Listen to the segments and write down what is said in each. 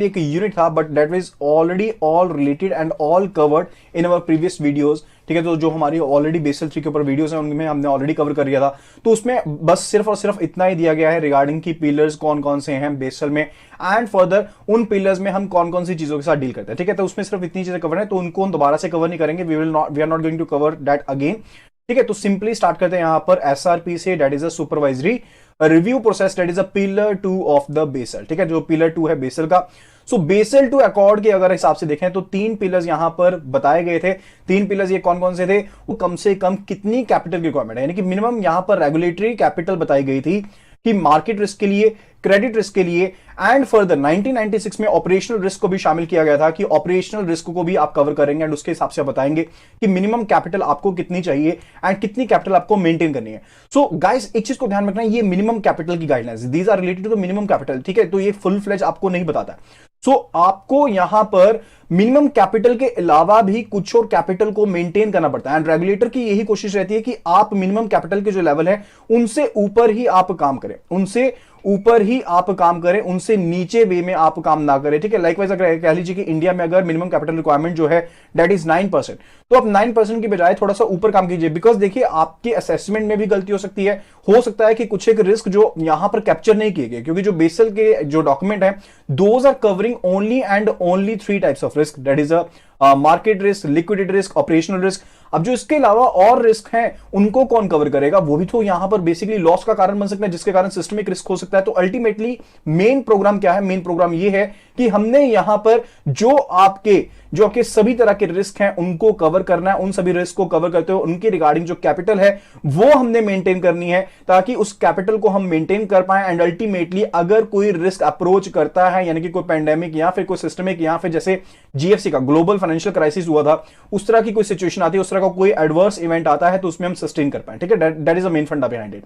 एक यूनिट था, but that was already all related and all covered in our previous videos. ठीक है, तो जो हमारी ऑलरेडी बेसल 3 के ऊपर वीडियोस हैं उनमें हमने ऑलरेडी कवर कर लिया था। तो उसमें बस सिर्फ और सिर्फ इतना ही दिया गया है रिगार्डिंग की पिलर्स कौन कौन से हैं बेसल में, एंड फर्दर उन पिलर्स में हम कौन कौन सी चीजों के साथ डील करते हैं। ठीक है, तो उसमें सिर्फ इतनी चीजें कवर है, तो उनको हम दोबारा से कवर नहीं करेंगे। We are not going to cover that again. ठीक है, तो सिंपली स्टार्ट करते हैं यहां पर एसआरपी से, that is a supervisory review process, that is a pillar 2 of the Basel. ठीक है, जो पिलर 2 है बेसल का। सो बेसल 2 अकॉर्ड के अगर हिसाब से देखें तो 3 पिलर्स यहां पर बताए गए थे। 3 पिलर्स ये कौन कौन से थे? वो कम से कम कितनी कैपिटल की रिक्वायरमेंट है, यानी कि मिनिमम यहां पर रेगुलेटरी कैपिटल बताई गई थी कि मार्केट रिस्क के लिए, क्रेडिट रिस्क के लिए, एंड फर्दर 1996 में ऑपरेशनल रिस्क को भी शामिल किया गया था कि ऑपरेशनल रिस्क को भी आप कवर करेंगे एंड उसके हिसाब से बताएंगे कि मिनिमम कैपिटल आपको कितनी चाहिए एंड कितनी कैपिटल आपको मेंटेन करनी है। सो गाइस, एक चीज को ध्यान रखना है, ये मिनिमम कैपिटल की guidelines, these are related to the minimum capital. ठीक है, तो ये फुल फ्लेज आपको नहीं बताता। सो आपको यहां पर मिनिमम कैपिटल के अलावा भी कुछ और कैपिटल को मेंटेन करना पड़ता है, एंड रेगुलेटर की यही कोशिश रहती है कि आप मिनिमम कैपिटल के जो लेवल है उनसे ऊपर ही आप काम करें, उनसे ऊपर ही आप काम करें, उनसे नीचे वे में आप काम ना करें। ठीक है, लाइकवाइज अगर कह लीजिए कि इंडिया में अगर मिनिमम कैपिटल रिक्वायरमेंट जो है दैट इज 9%, तो आप 9% की बजाय थोड़ा सा ऊपर काम कीजिए। बिकॉज देखिए, आपके असेसमेंट में भी गलती हो सकती है, हो सकता है कि कुछ एक रिस्क जो यहां पर कैप्चर नहीं किए गए, क्योंकि जो बेसल के जो डॉक्यूमेंट है those are covering only and only 3 types of risk, that is a market risk, liquidity risk, operational risk. अब जो इसके अलावा और रिस्क हैं उनको कौन कवर करेगा? वो भी तो यहां पर बेसिकली लॉस का कारण बन सकता है, जिसके कारण सिस्टमिक रिस्क हो सकता है। तो अल्टीमेटली मेन प्रोग्राम क्या है? मेन प्रोग्राम ये है कि हमने यहां पर जो आपके सभी तरह के रिस्क हैं उनको कवर करना है। उन सभी रिस्क को कवर करते हुए उनकी रिगार्डिंग जो कैपिटल है वो हमने मेंटेन करनी है, ताकि उस कैपिटल को हम मेंटेन कर पाए। एंड अल्टीमेटली अगर कोई रिस्क अप्रोच करता है, यानी कि कोई पेंडेमिक या फिर कोई सिस्टमिक, या फिर जैसे जीएफसी का ग्लोबल फाइनेंशियल क्राइसिस हुआ था, उस तरह की कोई सिचुएशन आती है, उस तरह का कोई एडवर्स इवेंट आता है, तो उसमें हम सस्टेन कर पाए। ठीक है, that is a main funda behind it.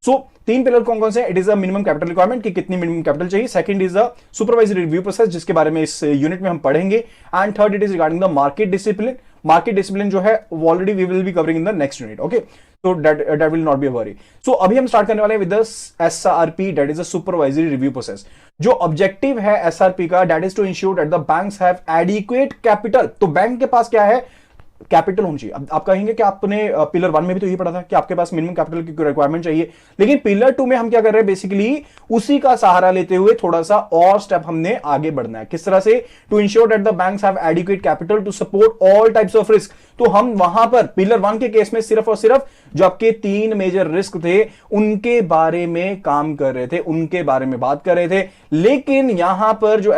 So 3 pillar कौन कौन से? It is a minimum capital requirement कि कितनी मिनिमम कैपिटल चाहिए। Second is a supervisory review process, जिसके बारे में इस यूनिट में हम पढ़ेंगे। And third it is regarding the market discipline. Market discipline जो है already we will be covering in the next unit. Okay, so that will not be a worry. So अभी हम स्टार्ट करने वाले हैं with the SRP, that is a supervisory review process. जो objective है SRP का, that is to ensure that the banks have adequate capital. तो bank के पास क्या है? कैपिटल होनी चाहिए। अब आप कहेंगे कि आपने पिलर 1 में भी तो यही पढ़ा था कि आपके पास मिनिमम कैपिटल की रिक्वायरमेंट चाहिए, लेकिन पिलर 2 में हम क्या कर रहे हैं? बेसिकली उसी का सहारा लेते हुए थोड़ा सा और स्टेप हमने आगे बढ़ना है। किस तरह से? To ensure that the banks have adequate capital to support all types of risk. तो हम वहां पर पिलर 1 के केस में सिर्फ और सिर्फ जो आपके 3 मेजर रिस्क थे उनके बारे में काम कर रहे थे, उनके बारे में बात कर रहे थे। लेकिन यहां पर जो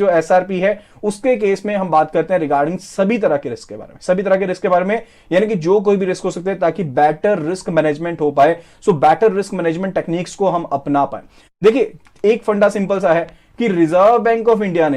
एसआरपी है उसके केस में हम बात करते हैं रिगार्डिंग सभी तरह के रिस्क के बारे में, सभी तरह के रिस्क के बारे में, यानी कि जो कोई भी रिस्क हो सकते हैं, ताकि बेटर रिस्क मैनेजमेंट हो पाए। So better risk management techniques को हम अपना पाए। देखिए, एक फंडा सिंपल सा है कि रिजर्व बैंक ऑफ इंडिया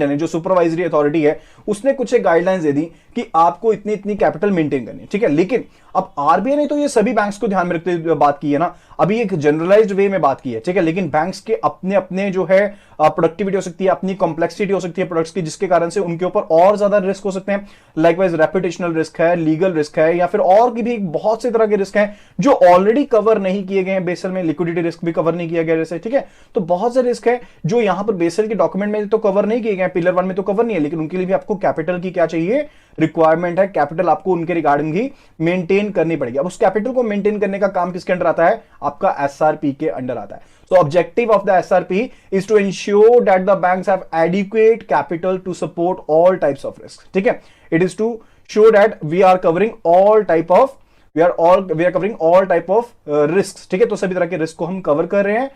ने जो सुपरवाइजरी अथॉरिटी है उसने कुछ एक गाइडलाइंस दे दी कि आपको इतनी इतनी कैपिटल मेंटेन करनी है। ठीक है, लेकिन अब आरबीआई ने तो ये सभी बैंक्स को ध्यान में रखते हुए बात की है ना, अभी एक जनरलाइज्ड वे में बात की है। ठीक है, लेकिन बैंक्स के अपने अपने जो है प्रोडक्टिविटी हो सकती है, अपनी कॉम्प्लेक्सिटी हो सकती है प्रोडक्ट्स की, जिसके कारण से उनके ऊपर और ज्यादा रिस्क हो सकते हैं। लाइकवाइज रेपुटेशनल रिस्क है, लीगल रिस्क है, या फिर और की भी बहुत से तरह के रिस्क हैं जो ऑलरेडी कवर नहीं किए गए हैं बेसल में। लिक्विडिटी रिस्क भी कवर नहीं किया गया जैसे। ठीक है, तो बहुत से रिस्क है जो यहां पर बेसल के डॉक्यूमेंट में तो कवर नहीं किए गए, पिलर 1 में तो कवर नहीं है, लेकिन उनके लिए भी आपको कैपिटल की क्या चाहिए? रिक्वायरमेंट है। कैपिटल आपको उनके रिगार्डिंग ही मेंटेन करनी पड़ेगी। अब उस कैपिटल को मेंटेन करने का काम किसके अंडर आता है? आपका एसआरपी के अंडर आता है। So objective of the SRP is to ensure that the banks have adequate capital to support all types of risks. ठीक है, it is to show that we are covering all type of risks. ठीक है, तो सभी तरह के risk को हम कवर कर रहे हैं।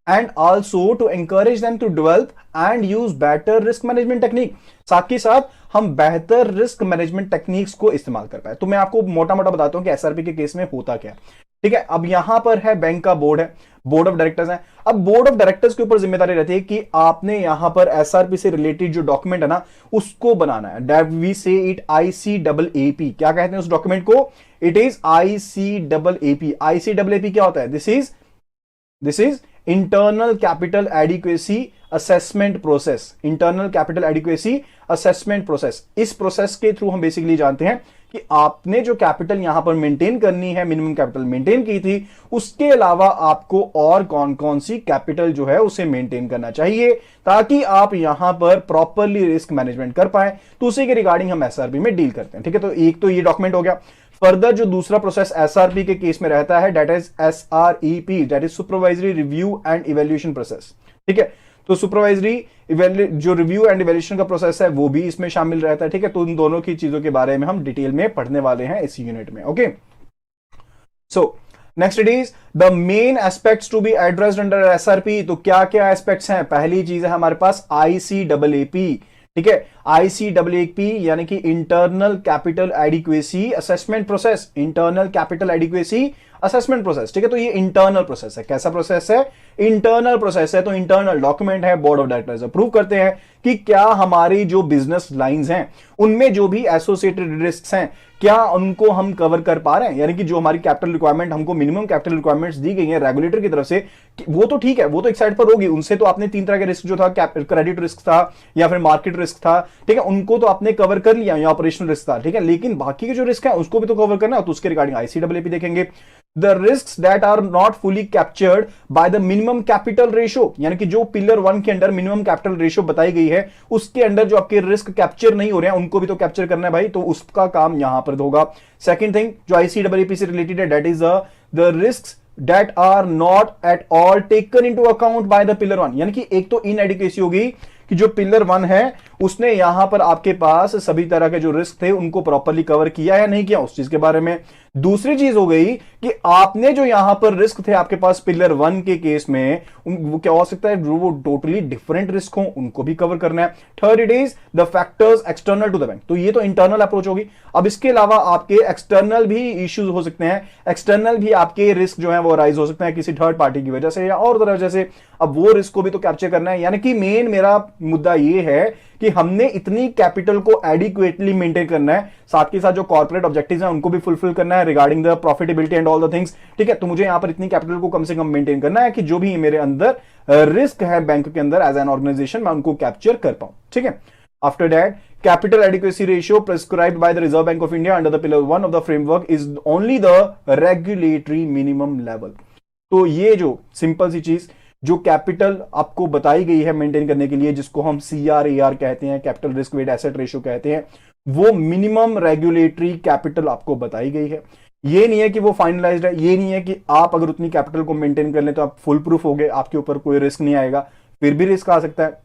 And also to encourage them to develop and use better risk management technique, साथ ही साथ हम बेहतर रिस्क मैनेजमेंट टेक्निक्स को इस्तेमाल कर पाए। तो मैं आपको मोटा मोटा बताता हूं कि एसआरपी के केस में होता क्या है। ठीक है, अब यहां पर है बैंक का बोर्ड है, बोर्ड ऑफ डायरेक्टर्स है। अब बोर्ड ऑफ डायरेक्टर्स के ऊपर जिम्मेदारी रहती है कि आपने यहां पर एसआरपी से रिलेटेड जो डॉक्यूमेंट है ना उसको बनाना है। वी से इट ICAAP, क्या कहते हैं उस डॉक्यूमेंट को? It is ICAAP। ICAAP क्या होता है? This is internal capital adequacy assessment process, internal capital adequacy assessment process. इस प्रोसेस के थ्रू हम बेसिकली जानते हैं कि आपने जो कैपिटल यहां पर मेंटेन करनी है, मिनिमम कैपिटल मेंटेन की थी, उसके अलावा आपको और कौन कौन सी कैपिटल जो है उसे मेंटेन करना चाहिए ताकि आप यहां पर प्रॉपरली रिस्क मैनेजमेंट कर पाए। तो उसी के रिगार्डिंग हम एसआरपी में डील करते हैं। ठीक है, तो एक तो ये डॉक्यूमेंट हो गया। फर्दर जो दूसरा प्रोसेस एसआरपी के केस में रहता है, that is SREP, that is supervisory review and evaluation process. ठीक है, तो सुपरवाइजरी जो रिव्यू एंड इवैल्यूएशन का प्रोसेस है वो भी इसमें शामिल रहता है। ठीक है, तो उन दोनों की चीजों के बारे में हम डिटेल में पढ़ने वाले हैं इस यूनिट में। Okay, so next it is the main aspects to be addressed under SRP. तो क्या क्या एस्पेक्ट्स हैं? पहली चीज है हमारे पास आईसीएएपी। ठीक है, आईसीएएपी यानी कि internal capital adequacy assessment process, internal capital adequacy assessment process. ठीक है, तो ये इंटरनल प्रोसेस है। कैसा प्रोसेस है? इंटरनल प्रोसेस है। तो इंटरनल डॉक्यूमेंट है, बोर्ड ऑफ डायरेक्टर्स अप्रूव करते हैं कि क्या हमारी जो बिजनेस लाइंस हैं उनमें जो भी एसोसिएटेड रिस्क हैं क्या उनको हम कवर कर पा रहे हैं, यानी कि जो हमारी कैपिटल रिक्वायरमेंट, हमको मिनिमम कैपिटल रिक्वायरमेंट्स दी गई है रेगुलेटर की तरफ से, वो तो ठीक है, वो तो एक साइड पर होगी। उनसे तो आपने तीन तरह के रिस्क जो था, क्रेडिट रिस्क था या फिर मार्केट रिस्क था, ठीक है, उनको तो आपने कवर कर लिया, या ऑपरेशनल रिस्क था। ठीक है, लेकिन बाकी के जो रिस्क है उसको भी तो कवर करना है, तो उसके रिगार्डिंग आईसीएएपी देखेंगे। The risk that are not fully captured by the minimum capital ratio, यानी कि जो पिलर 1 के अंडर मिनिमम कैपिटल रेशियो बताई गई है उसके अंडर जो आपके रिस्क कैप्चर नहीं हो रहे हैं उनको भी तो कैप्चर करना है भाई, तो उसका काम यहां पर होगा। सेकंड थिंग जो आईसीएएपी से रिलेटेड है, that is the risk that are not at all taken into account by the pillar 1, यानी कि एक तो इनएडिक्वेसी होगी कि जो पिलर 1 है उसने यहां पर आपके पास सभी तरह के जो रिस्क थे उनको प्रॉपरली कवर किया या नहीं किया, उस चीज के बारे में। दूसरी चीज हो गई कि आपने जो यहां पर रिस्क थे आपके पास पिलर 1 के केस में, वो क्या हो सकता है, वो टोटली डिफरेंट रिस्क हो, उनको भी कवर करना है। Third it is the factors external to the bank, तो ये तो इंटरनल अप्रोच होगी। अब इसके अलावा आपके एक्सटर्नल भी इश्यूज हो सकते हैं, एक्सटर्नल भी आपके रिस्क जो है वो राइज हो सकते हैं किसी थर्ड पार्टी की वजह से या और तरह जैसे, अब वो रिस्क को भी तो कैप्चर करना है। यानी कि मेन मेरा मुद्दा ये है कि हमने इतनी कैपिटल को एडिक्वेटली मेंटेन करना है, साथ के साथ जो कॉर्पोरेट ऑब्जेक्टिव्स हैं उनको भी फुलफिल करना है regarding the profitability and all the things. ठीक है, तो मुझे यहां पर इतनी कैपिटल को कम से कम मेंटेन करना है कि जो भी मेरे अंदर रिस्क है बैंक के अंदर एज एन ऑर्गेनाइजेशन, मैं उनको कैप्चर कर पाऊं। ठीक है, after that capital adequacy ratio prescribed by the Reserve Bank of India under the pillar 1 of the framework is only the regulatory minimum level। तो ये जो सिंपल सी चीज जो कैपिटल आपको बताई गई है मेंटेन करने के लिए, जिसको हम CRAR कहते हैं, capital risk wait asset ratio कहते हैं, वो मिनिमम रेगुलेटरी कैपिटल आपको बताई गई है। ये नहीं है कि वो फाइनलाइज्ड है, ये नहीं है कि आप अगर उतनी कैपिटल को मेंटेन कर लें तो आप फुल प्रूफ हो गए, आपके ऊपर कोई रिस्क नहीं आएगा, फिर भी रिस्क आ सकता है।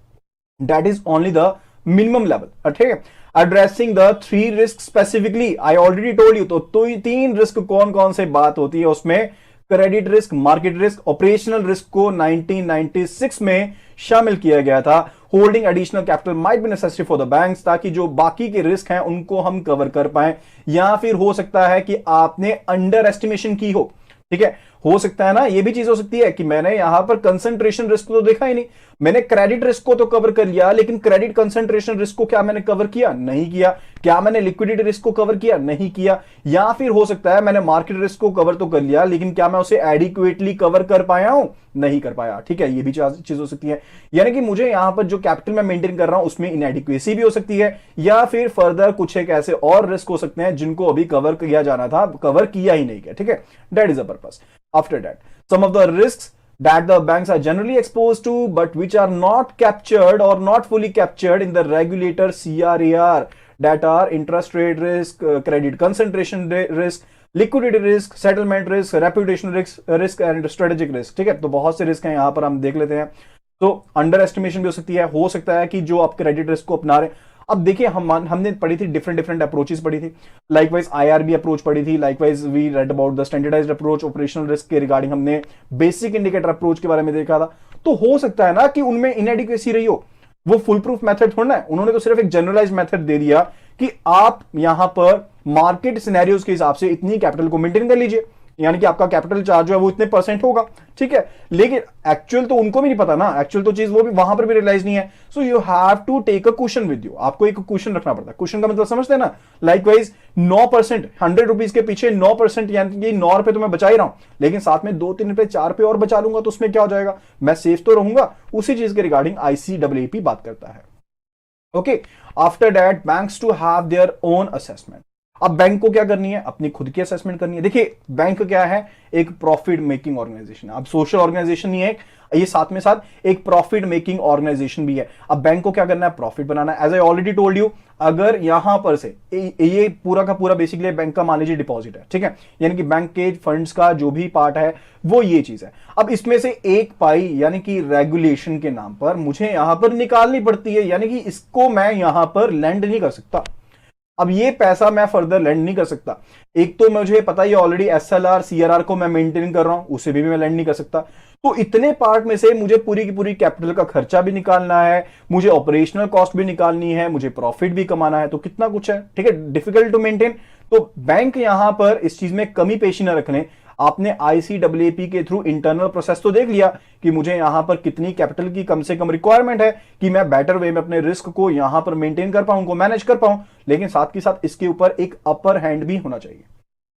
That is only the minimum level. ठीक है, addressing the 3 risk specifically, I already told you, तो 3 रिस्क कौन कौन से बात होती है उसमें, credit risk, market risk, operational risk को 1996 में शामिल किया गया था। Holding additional capital might be necessary for the banks, ताकि जो बाकी के रिस्क हैं उनको हम कवर कर पाए, या फिर हो सकता है कि आपने अंडर एस्टिमेशन की हो। ठीक है, हो सकता है ना, ये भी चीज हो सकती है कि मैंने यहां पर कंसंट्रेशन रिस्क तो देखा ही नहीं, मैंने क्रेडिट रिस्क को तो कवर कर लिया, लेकिन क्रेडिट कंसंट्रेशन रिस्क को क्या मैंने कवर किया? नहीं किया। क्या मैंने लिक्विडिटी रिस्क को कवर किया? नहीं किया। या फिर हो सकता है मैंने मार्केट रिस्क को कवर तो कर लिया, लेकिन क्या मैं उसे एडिक्वेटली कवर कर पाया हूं? नहीं कर पाया। ठीक है, ये भी चीज हो सकती है। यानी कि मुझे यहां पर जो कैपिटल मैं मेंटेन कर रहा हूं उसमें इनएडिक्वेसी भी हो सकती है, या फिर फर्दर कुछ एक ऐसे और रिस्क हो सकते हैं जिनको अभी कवर किया जाना था, कवर किया ही नहीं गया। ठीक है, that is the purpose. After that, some of the risks that the banks are generally exposed to but which are not captured or not fully captured in the regulator CRAR, that are interest rate risk, credit concentration risk, liquidity risk, settlement risk, reputation risk and strategic risk। ठीक है, तो बहुत से risk हैं यहां पर, हम देख लेते हैं। तो अंडर एस्टिमेशन भी हो सकता है कि जो आप क्रेडिट रिस्क को अपना रहे। अब देखिए, हमने पढ़ी थी डिफरेंट अप्रोचेस पढ़ी थी, लाइकवाइज IRB अप्रोच पढ़ी थी, likewise we read about the standardised approach, operational risk के रिगार्डिंग हमने बेसिक इंडिकेटर अप्रोच के बारे में देखा था। तो हो सकता है ना कि उनमें इनएडिक्वेसी रही हो, वो फुल प्रूफ मेथड थोड़ा है, उन्होंने तो सिर्फ एक जनरलाइज मेथड दे दिया कि आप यहां पर मार्केट सिनेरियोज के हिसाब से इतनी कैपिटल को मेंटेन कर लीजिए। यानी कि आपका कैपिटल चार्ज जो है वो इतने परसेंट होगा, ठीक है। लेकिन एक्चुअल तो उनको भी नहीं पता ना, एक्चुअल तो चीज वो भी वहां पर भी रियलाइज नहीं है। So you have to take a question with you, आपको एक क्वेश्चन रखना पड़ता है। क्वेश्चन का मतलब समझते हैं ना, लाइकवाइज 9%, 100 रुपीज के पीछे 9%, यानी कि 9 रुपए तो मैं बचा ही रहा हूं, लेकिन साथ में 2-3 रुपए 4 रुपए और बचा लूंगा तो उसमें क्या हो जाएगा, मैं सेफ तो रहूंगा। उसी चीज के रिगार्डिंग ICAAP बात करता है। Okay, after that banks to have their own assessment. अब बैंक को क्या करनी है, अपनी खुद की असेसमेंट करनी है। देखिए बैंक क्या है, एक प्रॉफिट मेकिंग ऑर्गेनाइजेशन है। अब सोशल ऑर्गेनाइजेशन नहीं है ये, साथ में साथ एक प्रॉफिट मेकिंग ऑर्गेनाइजेशन भी है। अब बैंक को क्या करना है, प्रॉफिट बनाना है। As I already told you, अगर यहां पर से ये पूरा का पूरा बेसिकली बैंक का मान लीजिए डिपॉजिट है, ठीक है, यानी कि बैंक के फंड्स का जो भी पार्ट है वो ये चीज है। अब इसमें से एक पाई यानी कि रेगुलेशन के नाम पर मुझे यहां पर निकालनी पड़ती है, यानी कि इसको मैं यहां पर लैंड नहीं कर सकता। अब ये पैसा मैं फर्दर लैंड नहीं कर सकता। एक तो मुझे पता ही ऑलरेडी SLR CRR को मैं मेंटेन कर रहा हूं, उसे भी मैं लैंड नहीं कर सकता। तो इतने पार्ट में से मुझे पूरी की पूरी कैपिटल का खर्चा भी निकालना है, मुझे ऑपरेशनल कॉस्ट भी निकालनी है, मुझे प्रॉफिट भी कमाना है, तो कितना कुछ है, ठीक है, डिफिकल्ट टू मेंटेन। तो बैंक यहां पर इस चीज में कमी पेशी न रखने। आपने ICAAP के थ्रू इंटरनल प्रोसेस तो देख लिया कि मुझे यहां पर कितनी कैपिटल की कम से कम रिक्वायरमेंट है कि मैं बेटर वे में अपने रिस्क को यहां पर मेंटेन कर पाऊं, को मैनेज कर पाऊं। लेकिन साथ के साथ इसके ऊपर एक अपर हैंड भी होना चाहिए,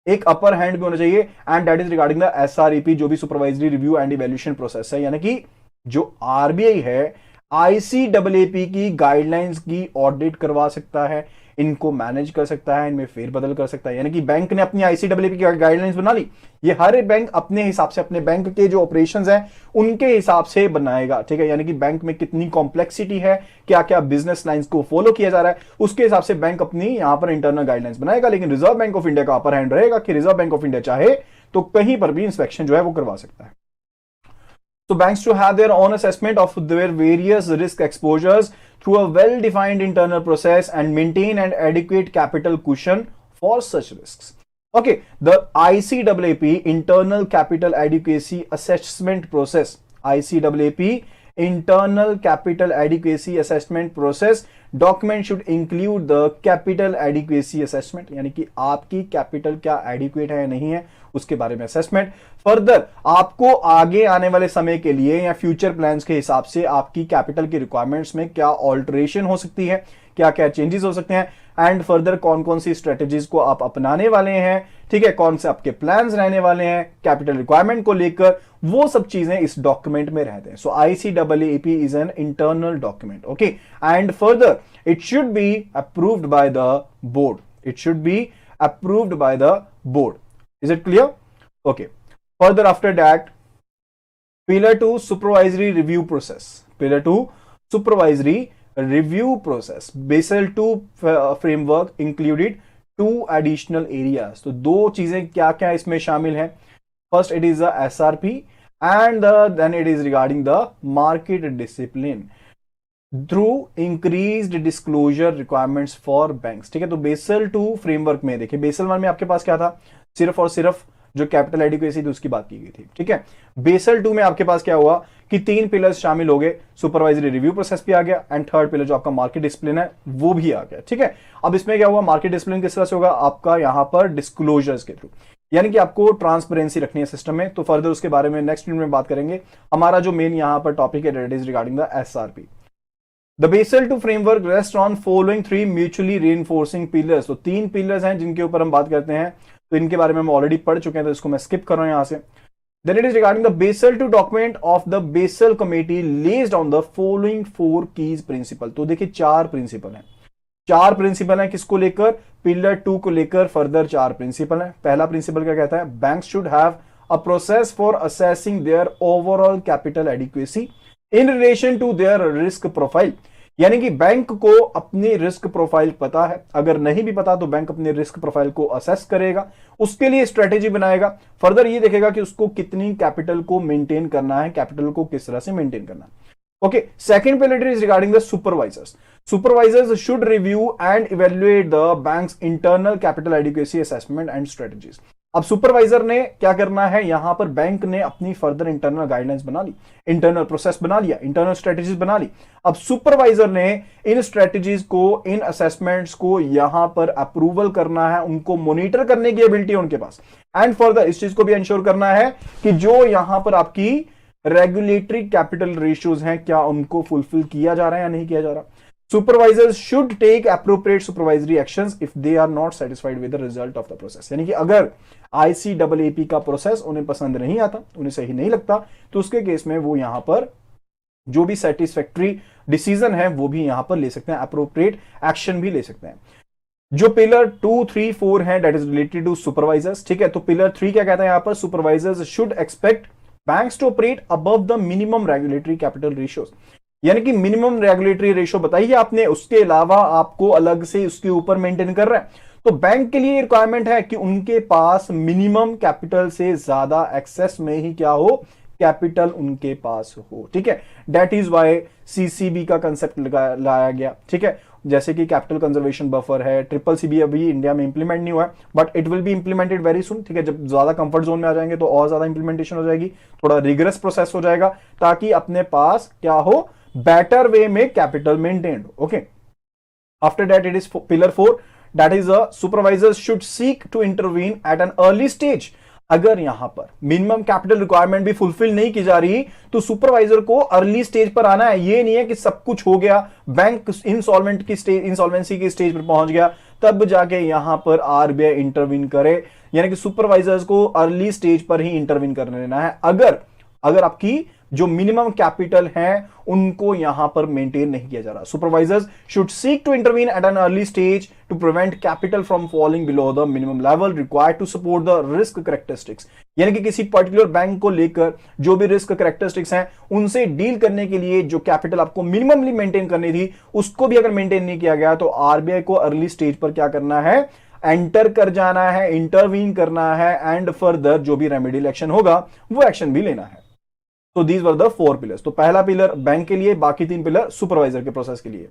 एक अपर हैंड भी होना चाहिए, and that is regarding the SREP, जो भी supervisory review and evaluation process है। यानी कि जो RBI है ICAAP की गाइडलाइंस की ऑडिट करवा सकता है, इनको मैनेज कर सकता है, इनमें फेरबदल कर सकता है। यानी कि बैंक ने अपनी ICAAP की गाइडलाइंस बना ली, ये हर बैंक अपने हिसाब से अपने बैंक के जो ऑपरेशंस हैं उनके हिसाब से बनाएगा, ठीक है। यानी कि बैंक में कितनी कॉम्प्लेक्सिटी है, क्या क्या बिजनेस लाइंस को फॉलो किया जा रहा है, उसके हिसाब से बैंक अपनी यहां पर इंटरनल गाइडलाइंस बनाएगा। लेकिन रिजर्व बैंक ऑफ इंडिया का अपर हैंड रहेगा कि रिजर्व बैंक ऑफ इंडिया चाहे तो कहीं पर भी इंस्पेक्शन जो है वो करवा सकता है। So banks to have their own assessment of their various risk exposures through a well-defined internal process and maintain an adequate capital cushion for such risks. Okay, the ICAAP internal capital adequacy assessment process, ICAAP internal capital adequacy assessment process document should include the capital adequacy assessment, यानी कि आपकी capital क्या adequate है या नहीं है उसके बारे में असेसमेंट। फर्दर आपको आगे आने वाले समय के लिए या फ्यूचर प्लान्स के हिसाब से आपकी कैपिटल की रिक्वायरमेंट्स में क्या ऑल्टरेशन हो सकती है, क्या क्या चेंजेस हो सकते हैं, एंड फर्दर कौन कौन सी स्ट्रेटेजीज को आप अपनाने वाले हैं, ठीक है, कौन से आपके प्लान्स रहने वाले हैं कैपिटल रिक्वायरमेंट को लेकर, वो सब चीजें इस डॉक्यूमेंट में रहते हैं। सो ICAAP is an internal document, okay, and further it should be approved by the board, it should be approved by the board. Is it clear? Okay. Further after that, Pillar 2 supervisory review process. Pillar 2 supervisory review process. Basel 2 framework included 2 additional areas. तो दो चीजें क्या क्या इसमें शामिल हैं? First it is the SRP and then it is regarding the market discipline through increased disclosure requirements for banks. ठीक है, तो बेसल 2 फ्रेमवर्क में देखिए, बेसल 1 में आपके पास क्या था, सिर्फ और सिर्फ जो कैपिटल एडिक्वेसी थी उसकी बात की गई थी, ठीक है। बेसल 2 में आपके पास क्या हुआ कि 3 पिलर्स शामिल हो गए, सुपरवाइजरी रिव्यू प्रोसेस भी आ गया, एंड थर्ड पिलर जो आपका मार्केट डिसिप्लिन है वो भी आ गया, ठीक है। अब इसमें क्या हुआ, मार्केट डिसिप्लिन किस तरह से होगा, आपका यहां पर डिस्क्लोजर्स के थ्रू, यानी कि आपको ट्रांसपेरेंसी रखनी है सिस्टम में। तो फर्दर उसके बारे में नेक्स्ट वीडियो में बात करेंगे। हमारा जो मेन यहां पर टॉपिक है that is regarding the SRP। The Basel II framework rests on following 3 mutually reinforcing pillars। तो 3 पिलर्स हैं जिनके ऊपर हम बात करते हैं, तो इनके बारे में हम ऑलरेडी पढ़ चुके हैं, तो इसको मैं स्किप कर रहा हूं यहां से। Then it is regarding the Basel II document of the Basel Committee based on the following 4 keys principle। तो देखिए 4 प्रिंसिपल हैं, 4 प्रिंसिपल हैं किसको लेकर, पिलर 2 को लेकर फर्दर 4 प्रिंसिपल हैं। पहला प्रिंसिपल क्या कहता है, banks should have a process for assessing their overall capital adequacy in relation to their risk profile. यानी कि बैंक को अपनी रिस्क प्रोफाइल पता है, अगर नहीं भी पता तो बैंक अपने रिस्क प्रोफाइल को असेस करेगा, उसके लिए स्ट्रेटेजी बनाएगा, फर्दर ये देखेगा कि उसको कितनी कैपिटल को मेंटेन करना है, कैपिटल को किस तरह से मेंटेन करना है। Okay, second pillar is regarding the supervisors. Supervisors should review and evaluate the banks internal capital adequacy assessment and strategies. अब सुपरवाइजर ने क्या करना है, यहां पर बैंक ने अपनी फर्दर इंटरनल गाइडलाइंस बना ली, इंटरनल प्रोसेस बना लिया, इंटरनल स्ट्रेटेजीज बना ली। अब सुपरवाइजर ने इन स्ट्रेटेजीज को, इन असेसमेंट्स को यहां पर अप्रूवल करना है, उनको मॉनिटर करने की एबिलिटी है उनके पास। एंड फर्दर इस चीज को भी इंश्योर करना है कि जो यहां पर आपकी रेगुलेटरी कैपिटल रेशियोज हैं, क्या उनको फुलफिल किया जा रहा है या नहीं किया जा रहा। Supervisors should take appropriate supervisory actions if they are not satisfied with the result of the process। यानी कि अगर ICAAP का प्रोसेस उन्हें पसंद नहीं आता, उन्हें सही नहीं लगता, तो उसके केस में वो यहां पर जो भी सेटिस्फैक्ट्री डिसीजन है वो भी यहां पर ले सकते हैं, अप्रोप्रिएट एक्शन भी ले सकते हैं। जो पिलर 2, 3, 4 है that is related to supervisors, ठीक है। तो पिलर 3 क्या कहता है यहां पर, supervisors should expect banks to operate above the minimum regulatory capital ratios. यानी कि मिनिमम रेगुलेटरी रेशियो बताइए आपने, उसके अलावा आपको अलग से उसके ऊपर मेंटेन कर रहा है। तो बैंक के लिए रिक्वायरमेंट है कि उनके पास मिनिमम कैपिटल से ज्यादा एक्सेस में ही क्या हो, कैपिटल उनके पास हो, ठीक है। दैट इज वाई सीसीबी का कंसेप्ट लाया गया, ठीक है। जैसे कि कैपिटल कंजर्वेशन बफर है, ट्रिपल सीबी अभी इंडिया में इंप्लीमेंट नहीं हुआ है, but it will be implemented very soon, ठीक है। जब ज्यादा कंफर्ट जोन में आ जाएंगे तो और ज्यादा इंप्लीमेंटेशन हो जाएगी, थोड़ा रिगरस प्रोसेस हो जाएगा, ताकि अपने पास क्या हो, better way में capital maintained, okay। After that it is pillar 4, that is a supervisors should seek to intervene at an early stage। अगर यहां पर मिनिमम कैपिटल रिक्वायरमेंट भी फुलफिल नहीं की जा रही तो सुपरवाइजर को अर्ली स्टेज पर आना है। ये नहीं है कि सब कुछ हो गया, बैंक इंसॉल्वेंसी की स्टेज पर पहुंच गया, तब जाके यहां पर आरबीआई इंटरवीन करे। यानी कि सुपरवाइजर्स को अर्ली स्टेज पर ही इंटरवीन करने देना है अगर आपकी जो मिनिमम कैपिटल है उनको यहां पर मेंटेन नहीं किया जा रहा। Supervisors should seek to intervene at an early stage to prevent capital from falling below the minimum level required to support the risk characteristics. यानी कि किसी पर्टिकुलर बैंक को लेकर जो भी रिस्क कैरेक्टरिस्टिक्स हैं उनसे डील करने के लिए जो कैपिटल आपको मिनिममली मेंटेन करनी थी उसको भी अगर मेंटेन नहीं किया गया तो आरबीआई को अर्ली स्टेज पर क्या करना है, एंटर कर जाना है, इंटरवीन करना है, एंड फर्दर जो भी रेमेडियल एक्शन होगा वो एक्शन भी लेना है। तो दीज वर द 4 पिलर्स। तो पहला पिलर बैंक के लिए, बाकी 3 पिलर सुपरवाइजर के प्रोसेस के लिए।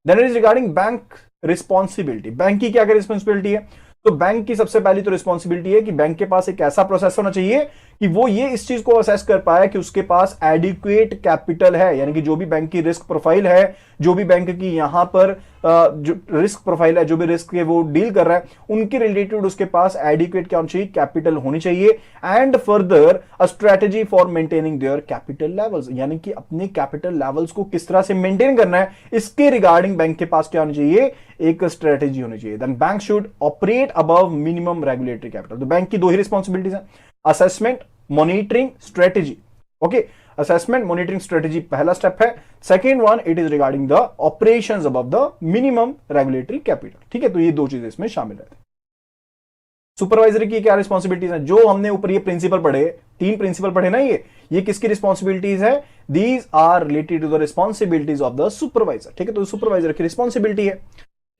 Then it is regarding bank responsibility. Bank की क्या रिस्पॉन्सिबिलिटी है, तो बैंक की सबसे पहली तो रिस्पॉन्सिबिलिटी है कि बैंक के पास एक ऐसा प्रोसेस होना चाहिए कि वो ये इस चीज को असेस कर पाए कि उसके पास एडिक्वेट कैपिटल है। यानी कि जो भी बैंक की रिस्क प्रोफाइल है, जो भी बैंक की यहां पर जो रिस्क प्रोफाइल है, जो भी रिस्क है वो डील कर रहा है, उनके रिलेटेड उसके पास एडिक्वेट क्या होनी चाहिए, कैपिटल होनी चाहिए। And further a strategy for maintaining their capital levels. यानी कि अपने कैपिटल लेवल्स को किस तरह से मेंटेन करना है, इसके रिगार्डिंग बैंक के पास क्या होनी चाहिए, एक स्ट्रेटेजी होनी चाहिए। Then bank should operate above minimum regulatory capital. तो बैंक की 2 ही रिस्पॉन्सिबिलिटीज हैं, assessment, monitoring, strategy, okay. Assessment, monitoring, strategy पहला स्टेप है। Second one it is regarding the operations above the minimum regulatory capital, ठीक है। तो ये 2 चीजें इसमें शामिल रहती हैं। सुपरवाइजर की क्या रिस्पॉन्सिबिलिटीज हैं, जो हमने ऊपर ये प्रिंसिपल पढ़े, 3 प्रिंसिपल पढ़े ना, ये किसकी रिस्पॉन्सिबिलिटीज है, these are related to the responsibilities of the supervisor, ठीक है। तो सुपरवाइजर की रिस्पॉन्सिबिलिटी है,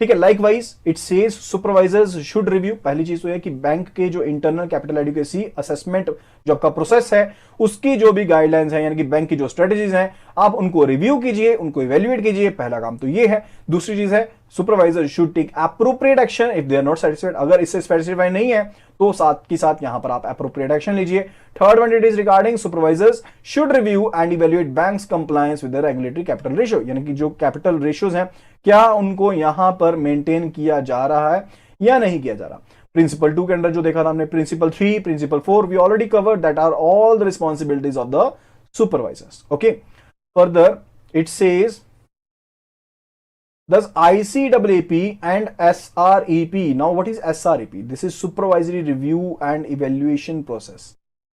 ठीक है। Likewise it says supervisors should review. पहली चीज तो है कि बैंक के जो इंटरनल कैपिटल एडिक्वेसी असेसमेंट जो आपका प्रोसेस है उसकी जो भी गाइडलाइंस है, यानी कि बैंक की जो स्ट्रेटेजीज हैं, आप उनको रिव्यू कीजिए, उनको इवेल्युएट कीजिए। पहला काम तो ये है। दूसरी चीज है supervisor should take appropriate action if they are not satisfied. अगर इससे सेटिस्फाई नहीं है तो साथ के साथ यहां पर आप एप्रोप्रिएट एक्शन लीजिए। Third one it is regarding supervisors should review and evaluate banks compliance with the regulatory capital ratio. यानी कि जो कैपिटल रेशियोज हैं क्या उनको यहां पर मेंटेन किया जा रहा है या नहीं किया जा रहा। प्रिंसिपल 2 के अंदर जो देखा था हमने, principle 3, principle 4 we already covered, that are all the responsibilities of the supervisors, okay. Further it says thus ICAAP and SREP. Now what is SREP? This is supervisory review and evaluation process.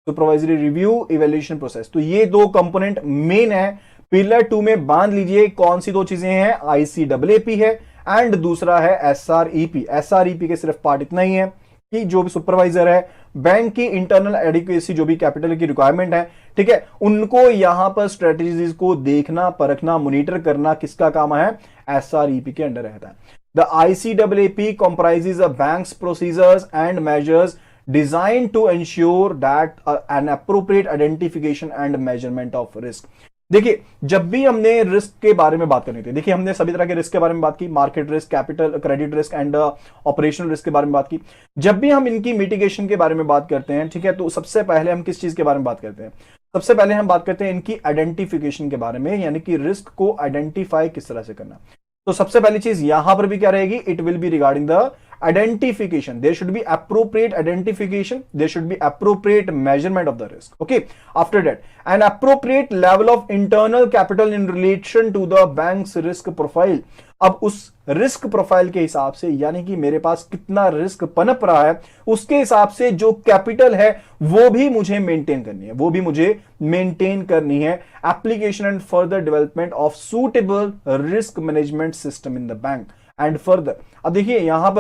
Supervisory review evaluation process. तो ये 2 component main है। Pillar 2 में बांध लीजिए कौन सी 2 चीजें हैं, ICAAP है एंड दूसरा है SREP। SREP के सिर्फ पार्ट इतना ही है कि जो भी सुपरवाइजर है, बैंक की इंटरनल एडिक्वेसी जो भी कैपिटल की रिक्वायरमेंट है, ठीक है, उनको यहां पर स्ट्रेटेजीज को देखना, परखना, मॉनिटर करना किसका काम है, SREP के अंडर रहता है। The ICAAP comprises of banks procedures and measures designed to ensure that an appropriate identification and measurement of risk। देखिए, जब भी हमने रिस्क के बारे में बात करनी थी, देखिए हमने सभी तरह के रिस्क के बारे में बात की, market risk, capital credit risk and operational risk के बारे में बात की। जब भी हम इनकी मिटिगेशन के बारे में बात करते हैं, ठीक है, तो सबसे पहले हम किस चीज के बारे में बात करते हैं? सबसे पहले हम बात करते हैं इनकी आइडेंटिफिकेशन के बारे में, यानी कि रिस्क को आइडेंटिफाई किस तरह से करना। तो सबसे पहली चीज यहां पर भी क्या रहेगी? It will be regarding the identification. There should be appropriate identification, there should be appropriate measurement of the risk. Okay, after that, an appropriate level of internal capital in relation to the bank's risk profile. अब उस risk profile के हिसाब से, यानी कि मेरे पास कितना risk पनप रहा है, उसके हिसाब से जो कैपिटल है वो भी मुझे मेंटेन करनी है, वो भी मुझे मेंटेन करनी है। Application and further development of suitable risk management system in the bank and further. अब देखिए यहां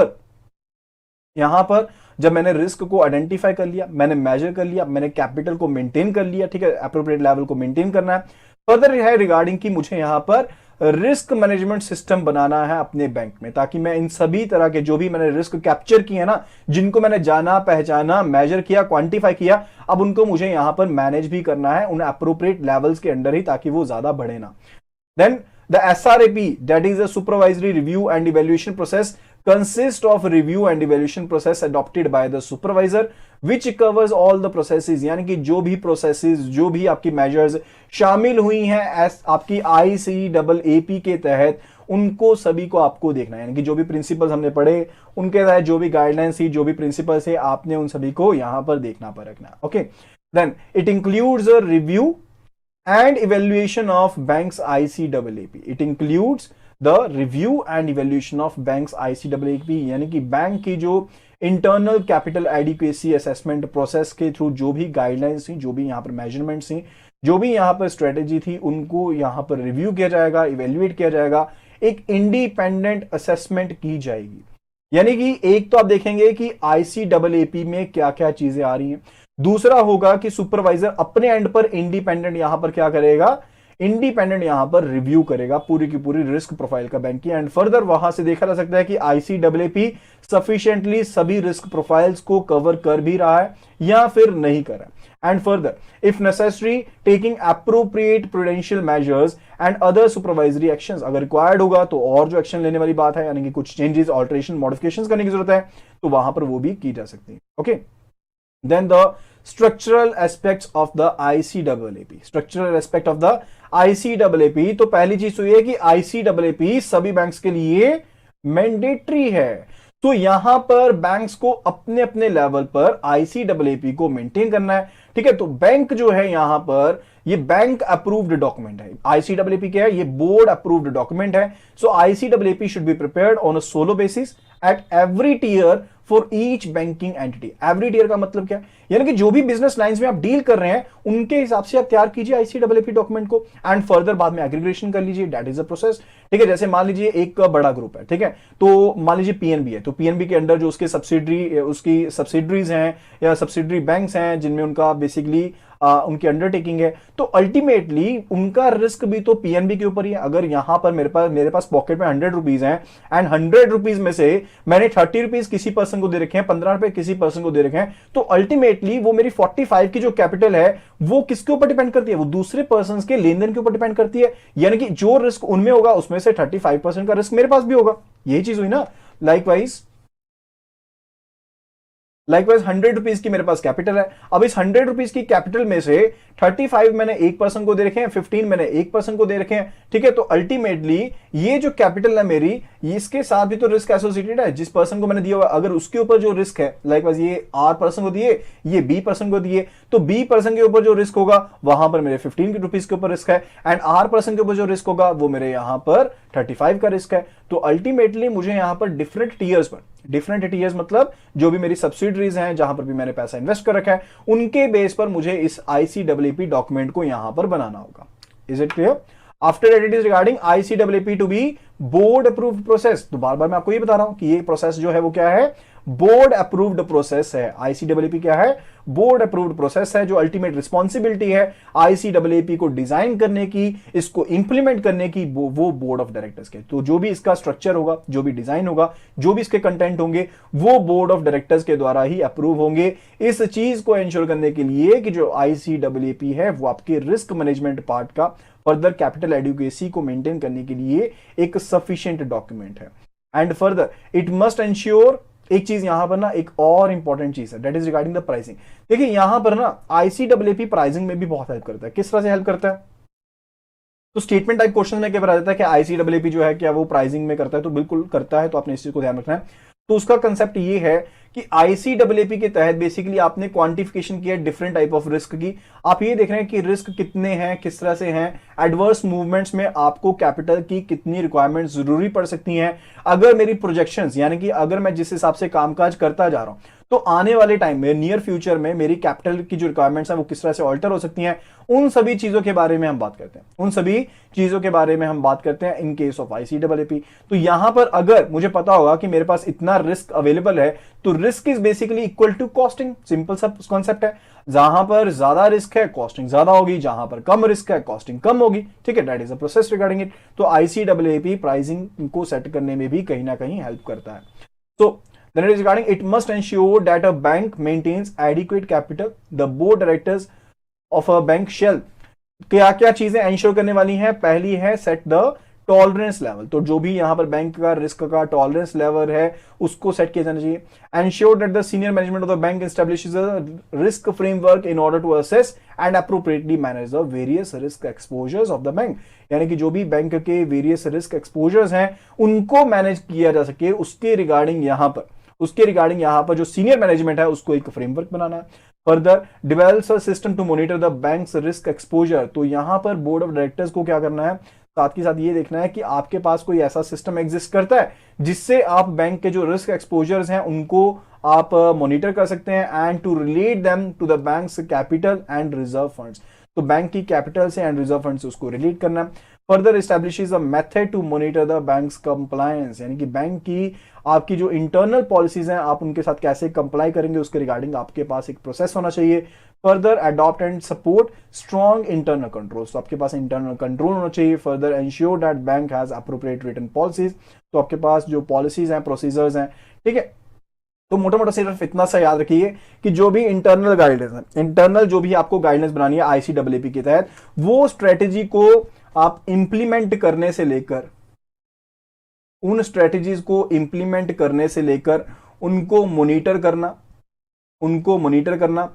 पर जब मैंने रिस्क को आइडेंटिफाई कर लिया, मैंने मेजर कर लिया, मैंने कैपिटल को मेंटेन कर लिया, ठीक है, एप्रोप्रिएट लेवल को मेंटेन करना है। फर्दर है रिगार्डिंग कि मुझे यहां पर रिस्क मैनेजमेंट सिस्टम बनाना है अपने बैंक में, ताकि मैं इन सभी तरह के जो भी मैंने रिस्क कैप्चर किए ना, जिनको मैंने जाना, पहचाना, मेजर किया, क्वांटिफाई किया, अब उनको मुझे यहां पर मैनेज भी करना है उन एप्रोप्रिएट लेवल्स के अंडर ही, ताकि वो ज्यादा बढ़े ना। Then the SRAP, that is the supervisory review and evaluation process, consists of review and evaluation process adopted by the supervisor, which covers all the processes, यानी कि जो भी processes, जो भी आपकी measures शामिल हुई हैं आपकी ICAAP के तहत, उनको सभी को आपको देखना है। यानी कि जो भी प्रिंसिपल्स हमने पढ़े, उनके तहत जो भी गाइडलाइंस थी, जो भी प्रिंसिपल्स है, आपने उन सभी को यहां पर देखना परखना। Okay, then it includes a review and evaluation of banks ICAAP. It includes the review and evaluation of banks ICAAP, यानी कि बैंक की जो internal capital adequacy assessment process के थ्रू जो भी गाइडलाइंस थी, जो भी यहाँ पर मेजरमेंट्स थी, जो भी यहाँ पर स्ट्रेटेजी थी, उनको यहाँ पर रिव्यू किया जाएगा, इवेल्युएट किया जाएगा, एक इंडिपेंडेंट असेसमेंट की जाएगी। यानी कि एक तो आप देखेंगे कि ICAAP में क्या क्या चीजें आ रही हैं, दूसरा होगा कि सुपरवाइजर अपने एंड पर इंडिपेंडेंट यहां पर क्या करेगा, इंडिपेंडेंट यहां पर रिव्यू करेगा पूरी की पूरी रिस्क प्रोफाइल का बैंक की, एंड फर्दर वहां से देखा जा सकता है कि ICAAP सफिशिएंटली सभी रिस्क प्रोफाइल्स को कवर कर भी रहा है या फिर नहीं कर रहा है। And further if necessary taking appropriate prudential measures and other supervisory actions, अगर रिक्वायर्ड होगा तो और जो एक्शन लेने वाली बात है, यानी कि कुछ चेंजेस, ऑल्टरेशन, मॉडिफिकेशंस करने की जरूरत है, तो वहां पर वो भी की जा सकती है। Okay, then the structural aspects of the ICAAP, structural aspect of the ICAAP, तो पहली चीज तो ये है कि ICAAP सभी बैंक्स के लिए मैंडेटरी है। तो यहां पर बैंक्स को अपने अपने लेवल पर ICAAP को मेंटेन करना है, ठीक है। तो बैंक जो है यहां पर ये बैंक अप्रूव्ड डॉक्यूमेंट है। ICAAP क्या है? ये बोर्ड अप्रूव्ड डॉक्यूमेंट है। So ICAAP should be prepared on a solo basis at every tier for each banking entity. Every tier का मतलब क्या है? यानी कि जो भी बिजनेस लाइंस में आप डील कर रहे हैं, उनके हिसाब से आप तैयार कीजिए ICAAP डॉक्यूमेंट को, एंड फर्दर बाद में एग्रीगेशन कर लीजिए। दैट इज अ प्रोसेस, ठीक है। जैसे मान लीजिए एक बड़ा ग्रुप है, ठीक है, तो मान लीजिए PNB है, तो PNB के अंडर जो उसके उसकी सब्सिडरीज हैं या सब्सिडरी बैंक्स हैं, जिनमें उनका बेसिकली उनकी अंडरटेकिंग है, तो अल्टीमेटली उनका रिस्क भी तो PNB के ऊपर ही है। अगर यहां पर मेरे पास पॉकेट में 100 रुपीज हैं, एंड 100 रुपीज में से मैंने 30 रुपीज किसी पर्सन को दे रखे हैं, 15 रुपए किसी पर्सन को दे रखे हैं, तो अल्टीमेटली वो मेरी 45 की जो कैपिटल है वो किसके ऊपर डिपेंड करती है? वो दूसरे पर्सन के लेन देन के ऊपर डिपेंड करती है। यानी कि जो रिस्क उनमें होगा, उसमें से 35% का रिस्क मेरे पास भी होगा। यही चीज हुई ना। लाइकवाइज 100 रुपीज की मेरे पास कैपिटल है। अब इस 100 रुपीज की कैपिटल में से 35 मैंने एक पर्सन को दे रखे हैं, 15 मैंने एक पर्सन को दे रखे हैं, ठीक है। तो अल्टीमेटली ये जो कैपिटल है मेरी, इसके साथ भी तो रिस्क एसोसिएटेड है। जिस पर्सन को मैंने दिया हुआ, अगर उसके ऊपर जो रिस्क है, लाइकवाइज ये R पर्सन को दिए, ये B पर्सन को दिए, तो B पर्सन के ऊपर जो रिस्क होगा वहां पर मेरे 15 रुपीज के ऊपर रिस्क है, एंड R पर्सन के ऊपर जो रिस्क होगा वो मेरे यहां पर 35 का रिस्क है। तो अल्टीमेटली मुझे यहां पर डिफरेंट टीयर्स मतलब जो भी मेरी सब्सिडरीज हैं, जहां पर भी मैंने पैसा इन्वेस्ट कर रखा है, उनके बेस पर मुझे इस ICAAP डॉक्यूमेंट को यहां पर बनाना होगा। Is it clear? After that it is regarding ICAAP to be board approved process. तो बार बार मैं आपको ये बता रहा हूं कि ये प्रोसेस जो है वो क्या है? बोर्ड अप्रूव्ड प्रोसेस है। आईसीएएपी क्या है? बोर्ड अप्रूव्ड प्रोसेस है, जो अल्टीमेट रिस्पॉन्सिबिलिटी है आईसीएएपी को डिजाइन करने की, इसको इंप्लीमेंट करने की, वो बोर्ड ऑफ डायरेक्टर्स के। तो जो भी इसका स्ट्रक्चर होगा, जो भी डिजाइन होगा, जो भी इसके कंटेंट होंगे, वो बोर्ड ऑफ डायरेक्टर्स के द्वारा ही अप्रूव होंगे। इस चीज को इंश्योर करने के लिए कि जो आईसीएएपी है वो आपके रिस्क मैनेजमेंट पार्ट का फर्दर कैपिटल एडिक्वेसी को मेंटेन करने के लिए एक सफिशिएंट डॉक्यूमेंट है। And further it must ensure, एक चीज यहां पर ना, एक और इंपॉर्टेंट चीज है, that is regarding the pricing. देखिए यहां पर ना आईसीएएपी प्राइसिंग में भी बहुत हेल्प करता है। किस तरह से हेल्प करता है? तो स्टेटमेंट टाइप क्वेश्चन में क्या बता देता है कि आईसीएएपी जो है क्या वो प्राइसिंग में करता है? तो बिल्कुल करता है, तो आपने इस चीज को ध्यान रखना है। तो उसका कंसेप्ट ये है कि आईसीएएपी के तहत बेसिकली आपने क्वांटिफिकेशन किया डिफरेंट टाइप ऑफ रिस्क की। आप ये देख रहे हैं कि रिस्क कितने हैं, किस तरह से हैं, एडवर्स मूवमेंट्स में आपको कैपिटल की कितनी रिक्वायरमेंट जरूरी पड़ सकती हैं। अगर मेरी प्रोजेक्शंस, यानी कि अगर मैं जिस हिसाब से कामकाज करता जा रहा हूं, तो आने वाले टाइम में, नियर फ्यूचर में मेरी कैपिटल की जो रिक्वायरमेंट्स हैं वो किस तरह से ऑल्टर हो सकती हैं, उन सभी चीजों के बारे में हम बात करते हैं। उन सभी चीजों के बारे में हम बात करते हैं इन केस ऑफ आईसीएएपी। तो यहां पर अगर मुझे पता होगा कि मेरे पास इतना रिस्क अवेलेबल है, तो risk is basically equal to costing. Simple सा कॉन्सेप्ट है। जहां पर ज्यादा रिस्क है कॉस्टिंग ज्यादा होगी, जहां पर कम रिस्क है कॉस्टिंग कम होगी। ठीक है, that is a process regarding it. तो आईसीएएपी प्राइसिंग को सेट करने में भी कहीं ना कहीं हेल्प करता है। तो then it is regarding, it must ensure that a bank maintains adequate capital. The board directors of a bank shall, क्या क्या चीजें इंश्योर करने वाली हैं? पहली है सेट द टॉलरेंस लेवल। तो जो भी यहां पर बैंक का रिस्क का टॉलरेंस लेवल है उसको सेट किया जाना चाहिए। Ensure that the senior management of the bank establishes a risk framework in order to assess and appropriately manage the various risk exposures of the bank. यानी कि जो भी बैंक के वेरियस रिस्क एक्सपोजर्स हैं उनको मैनेज किया जा सके, उसके रिगार्डिंग यहां पर जो सीनियर मैनेजमेंट है उसको एक फ्रेमवर्क बनाना है। Further develops a system to monitor the bank's risk exposure. तो यहां पर बोर्ड ऑफ डायरेक्टर्स को क्या करना है? साथ के साथ ये देखना है कि आपके पास कोई ऐसा सिस्टम एग्जिस्ट करता है जिससे आप बैंक के जो रिस्क एक्सपोजर्स हैं उनको आप मॉनिटर कर सकते हैं, and to relate them to the bank's capital and reserve funds. तो बैंक की कैपिटल से एंड रिजर्व फंड से उसको रिलेट करना है। Further establishes a method to monitor the bank's compliance, यानी कि बैंक की आपकी जो इंटरनल पॉलिसीज हैं आप उनके साथ कैसे कंप्लाई करेंगे उसके रिगार्डिंग आपके पास एक प्रोसेस होना चाहिए। Further adopt and support strong internal controls, तो आपके पास इंटरनल कंट्रोल होना चाहिए। Further ensure that bank has appropriate written policies, तो आपके पास जो पॉलिसीज हैं, प्रोसीजर्स हैं, ठीक है। तो मोटा मोटा सिर्फ इतना सा याद रखिए कि जो भी इंटरनल गाइडेंस है, इंटरनल जो भी आपको गाइडेंस बनानी है आईसीएएपी के तहत, वो स्ट्रेटेजी को आप इंप्लीमेंट करने से लेकर, उन स्ट्रेटेजीज को इंप्लीमेंट करने से लेकर उनको मॉनिटर करना,